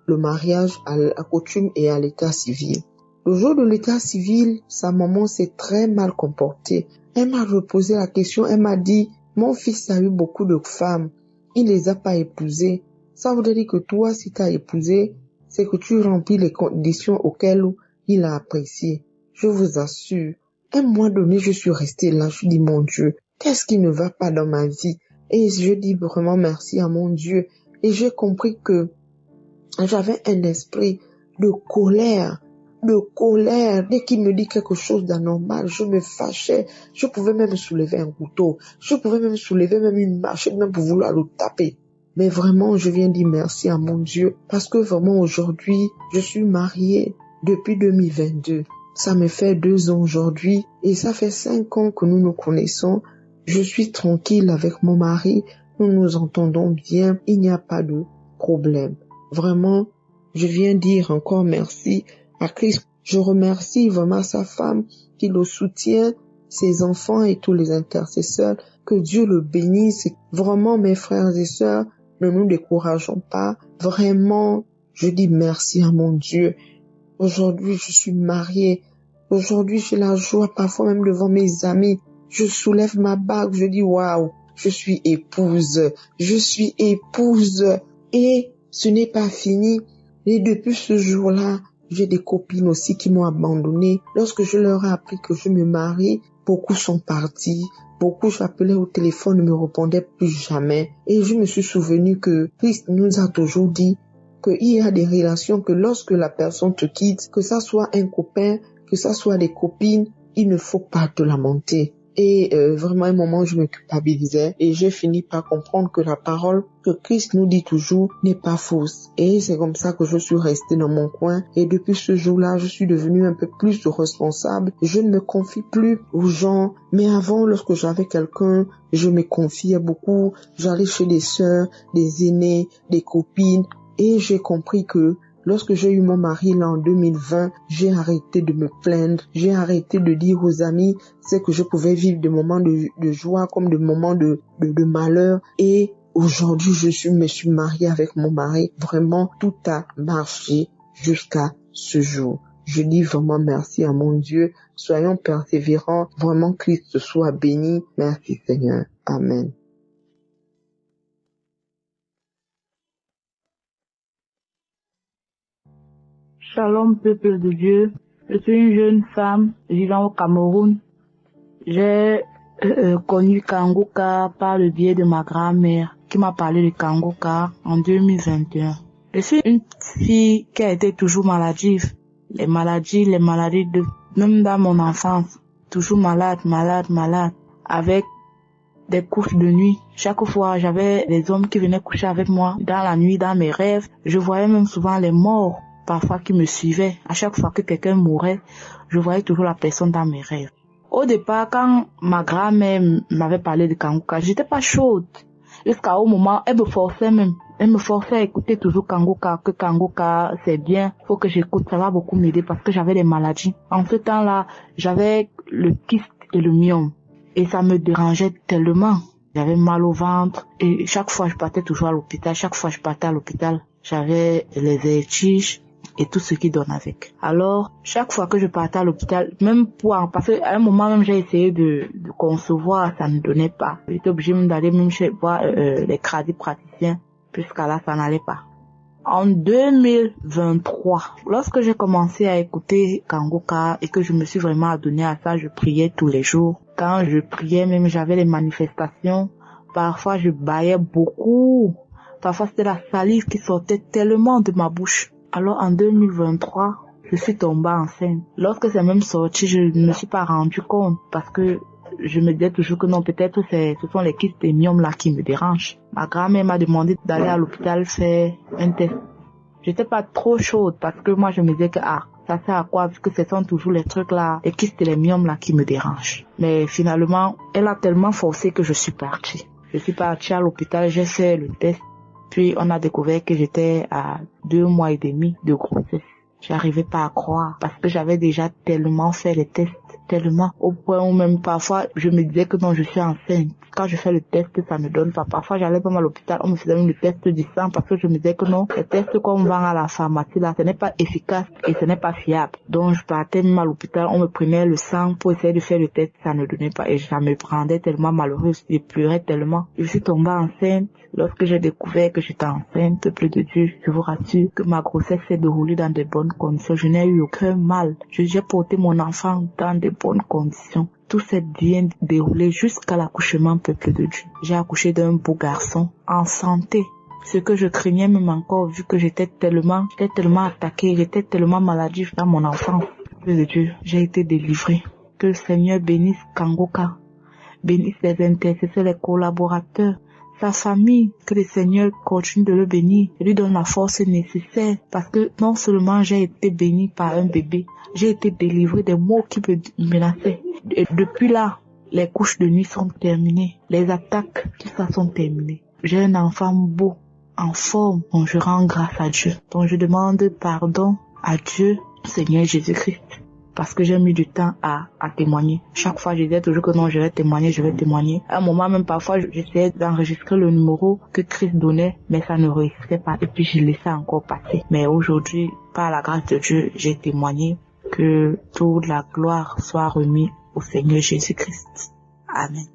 Speaker 14: le mariage à la coutume et à l'état civil. Le jour de l'état civil, sa maman s'est très mal comportée. Elle m'a reposé la question, elle m'a dit « Mon fils a eu beaucoup de femmes, il les a pas épousées. Ça voudrait dire que toi, si tu as épousé, c'est que tu remplis les conditions auxquelles il a apprécié. » Je vous assure, un mois donné, je suis restée là, je dis « Mon Dieu, qu'est-ce qui ne va pas dans ma vie ?» Et je dis vraiment merci à mon Dieu. Et j'ai compris que j'avais un esprit de colère. Dès qu'il me dit quelque chose d'anormal, je me fâchais. Je pouvais même soulever un couteau. Je pouvais même soulever même une machette, même pour vouloir le taper. Mais vraiment, je viens dire merci à mon Dieu. Parce que vraiment aujourd'hui, je suis mariée depuis 2022. Ça me fait 2 ans aujourd'hui. Et ça fait 5 ans que nous nous connaissons. Je suis tranquille avec mon mari. Nous nous entendons bien. Il n'y a pas de problème. Vraiment, je viens dire encore merci à Christ. Je remercie vraiment sa femme qui le soutient, ses enfants et tous les intercesseurs. Que Dieu le bénisse. Vraiment, mes frères et sœurs, ne nous décourageons pas. Vraiment, je dis merci à mon Dieu. Aujourd'hui, je suis mariée. Aujourd'hui, j'ai la joie parfois même devant mes amis. Je soulève ma bague, je dis waouh, je suis épouse. Et ce n'est pas fini. Et depuis ce jour-là, j'ai des copines aussi qui m'ont abandonnée. Lorsque je leur ai appris que je me marie, beaucoup sont partis. Beaucoup j'appelais au téléphone, ne me répondaient plus jamais. Et je me suis souvenu que Christ nous a toujours dit qu'il y a des relations que lorsque la personne te quitte, que ça soit un copain, que ça soit des copines, il ne faut pas te lamenter. Et vraiment, à un moment, je me culpabilisais et j'ai fini par comprendre que la parole que Christ nous dit toujours n'est pas fausse. Et c'est comme ça que je suis restée dans mon coin. Et depuis ce jour-là, je suis devenue un peu plus responsable. Je ne me confie plus aux gens. Mais avant, lorsque j'avais quelqu'un, je me confiais beaucoup. J'allais chez des sœurs, des aînés, des copines. Et j'ai compris que lorsque j'ai eu mon mari là en 2020, j'ai arrêté de me plaindre, j'ai arrêté de dire aux amis c'est que je pouvais vivre des moments de joie comme des moments de malheur. Et aujourd'hui, me suis mariée avec mon mari. Vraiment, tout a marché jusqu'à ce jour. Je dis vraiment merci à mon Dieu. Soyons persévérants. Vraiment, Christ soit béni. Merci Seigneur. Amen.
Speaker 3: Shalom, peuple de Dieu. Je suis une jeune femme vivant au Cameroun. J'ai connu Kanguka par le biais de ma grand-mère qui m'a parlé de Kanguka en 2021. Je suis une fille qui a été toujours maladive. Les maladies même dans mon enfance. Toujours malade, avec des couches de nuit. Chaque fois, j'avais des hommes qui venaient coucher avec moi dans la nuit, dans mes rêves. Je voyais même souvent les morts parfois qui me suivaient. À chaque fois que quelqu'un mourait, je voyais toujours la personne dans mes rêves. Au départ, quand ma grand-mère m'avait parlé de Kanguka, j'étais pas chaude. Jusqu'à un moment, elle me forçait à écouter toujours Kanguka, que Kanguka, c'est bien, faut que j'écoute, ça va beaucoup m'aider parce que j'avais des maladies. En ce temps-là, j'avais le kyste et le myome. Et ça me dérangeait tellement. J'avais mal au ventre et chaque fois je partais toujours à l'hôpital. J'avais les vertiges et tout ce qui donne avec. Alors, chaque fois que je partais à l'hôpital, même parce qu'à un moment même j'ai essayé de concevoir, ça ne donnait pas. J'étais obligée d'aller même chez voir les praticiens, jusqu'à là ça n'allait pas. En 2023, lorsque j'ai commencé à écouter Kanguka et que je me suis vraiment adonnée à ça, je priais tous les jours. Quand je priais, même j'avais les manifestations. Parfois, je bâillais beaucoup. Parfois, c'était la salive qui sortait tellement de ma bouche. Alors, en 2023, je suis tombée enceinte. Lorsque c'est même sorti, je ne me suis pas rendu compte parce que je me disais toujours que non, peut-être ce sont les kystes et myomes là qui me dérangent. Ma grand-mère m'a demandé d'aller à l'hôpital faire un test. J'étais pas trop chaude parce que moi je me disais que ça sert à quoi, puisque ce sont toujours les trucs là, les kystes et les myomes là qui me dérangent. Mais finalement, elle a tellement forcé que je suis partie. Je suis partie à l'hôpital, j'ai fait le test. Puis on a découvert que j'étais à 2 mois et demi de grossesse. J'arrivais pas à croire parce que j'avais déjà tellement fait les tests, tellement au point où même parfois je me disais que non, je suis enceinte. Quand je fais le test, ça ne donne pas. Parfois j'allais pas mal à l'hôpital, on me faisait même le test du sang parce que je me disais que non, les tests qu'on vend à la pharmacie là, ce n'est pas efficace et ce n'est pas fiable. Donc je partais même à l'hôpital, on me prenait le sang pour essayer de faire le test, ça ne donnait pas et ça me rendait tellement malheureuse, je pleurais tellement. Je suis tombée enceinte. Lorsque j'ai découvert que j'étais enceinte, peuple de Dieu, je vous rassure que ma grossesse s'est déroulée dans de bonnes conditions. Je n'ai eu aucun mal. J'ai porté mon enfant dans de bonnes conditions. Tout s'est bien déroulé jusqu'à l'accouchement, peuple de Dieu. J'ai accouché d'un beau garçon en santé. Ce que je craignais même encore, vu que j'étais tellement attaquée, j'étais tellement maladive dans mon enfance. Peuple de Dieu, j'ai été délivrée. Que le Seigneur bénisse Kanguka, bénisse les intercesseurs, les collaborateurs, sa famille, que le Seigneur continue de le bénir et lui donne la force nécessaire parce que non seulement j'ai été bénie par un bébé, j'ai été délivrée des maux qui me menaçaient. Et depuis là, les couches de nuit sont terminées, les attaques, tout ça sont terminées. J'ai un enfant beau, en forme, dont je rends grâce à Dieu, dont je demande pardon à Dieu, Seigneur Jésus-Christ. Parce que j'ai mis du temps à témoigner. Chaque fois, je disais toujours que non, je vais témoigner. À un moment, même parfois, j'essayais d'enregistrer le numéro que Christ donnait, mais ça ne réussissait pas. Et puis, je laissais encore passer. Mais aujourd'hui, par la grâce de Dieu, j'ai témoigné. Que toute la gloire soit remise au Seigneur Jésus-Christ. Amen.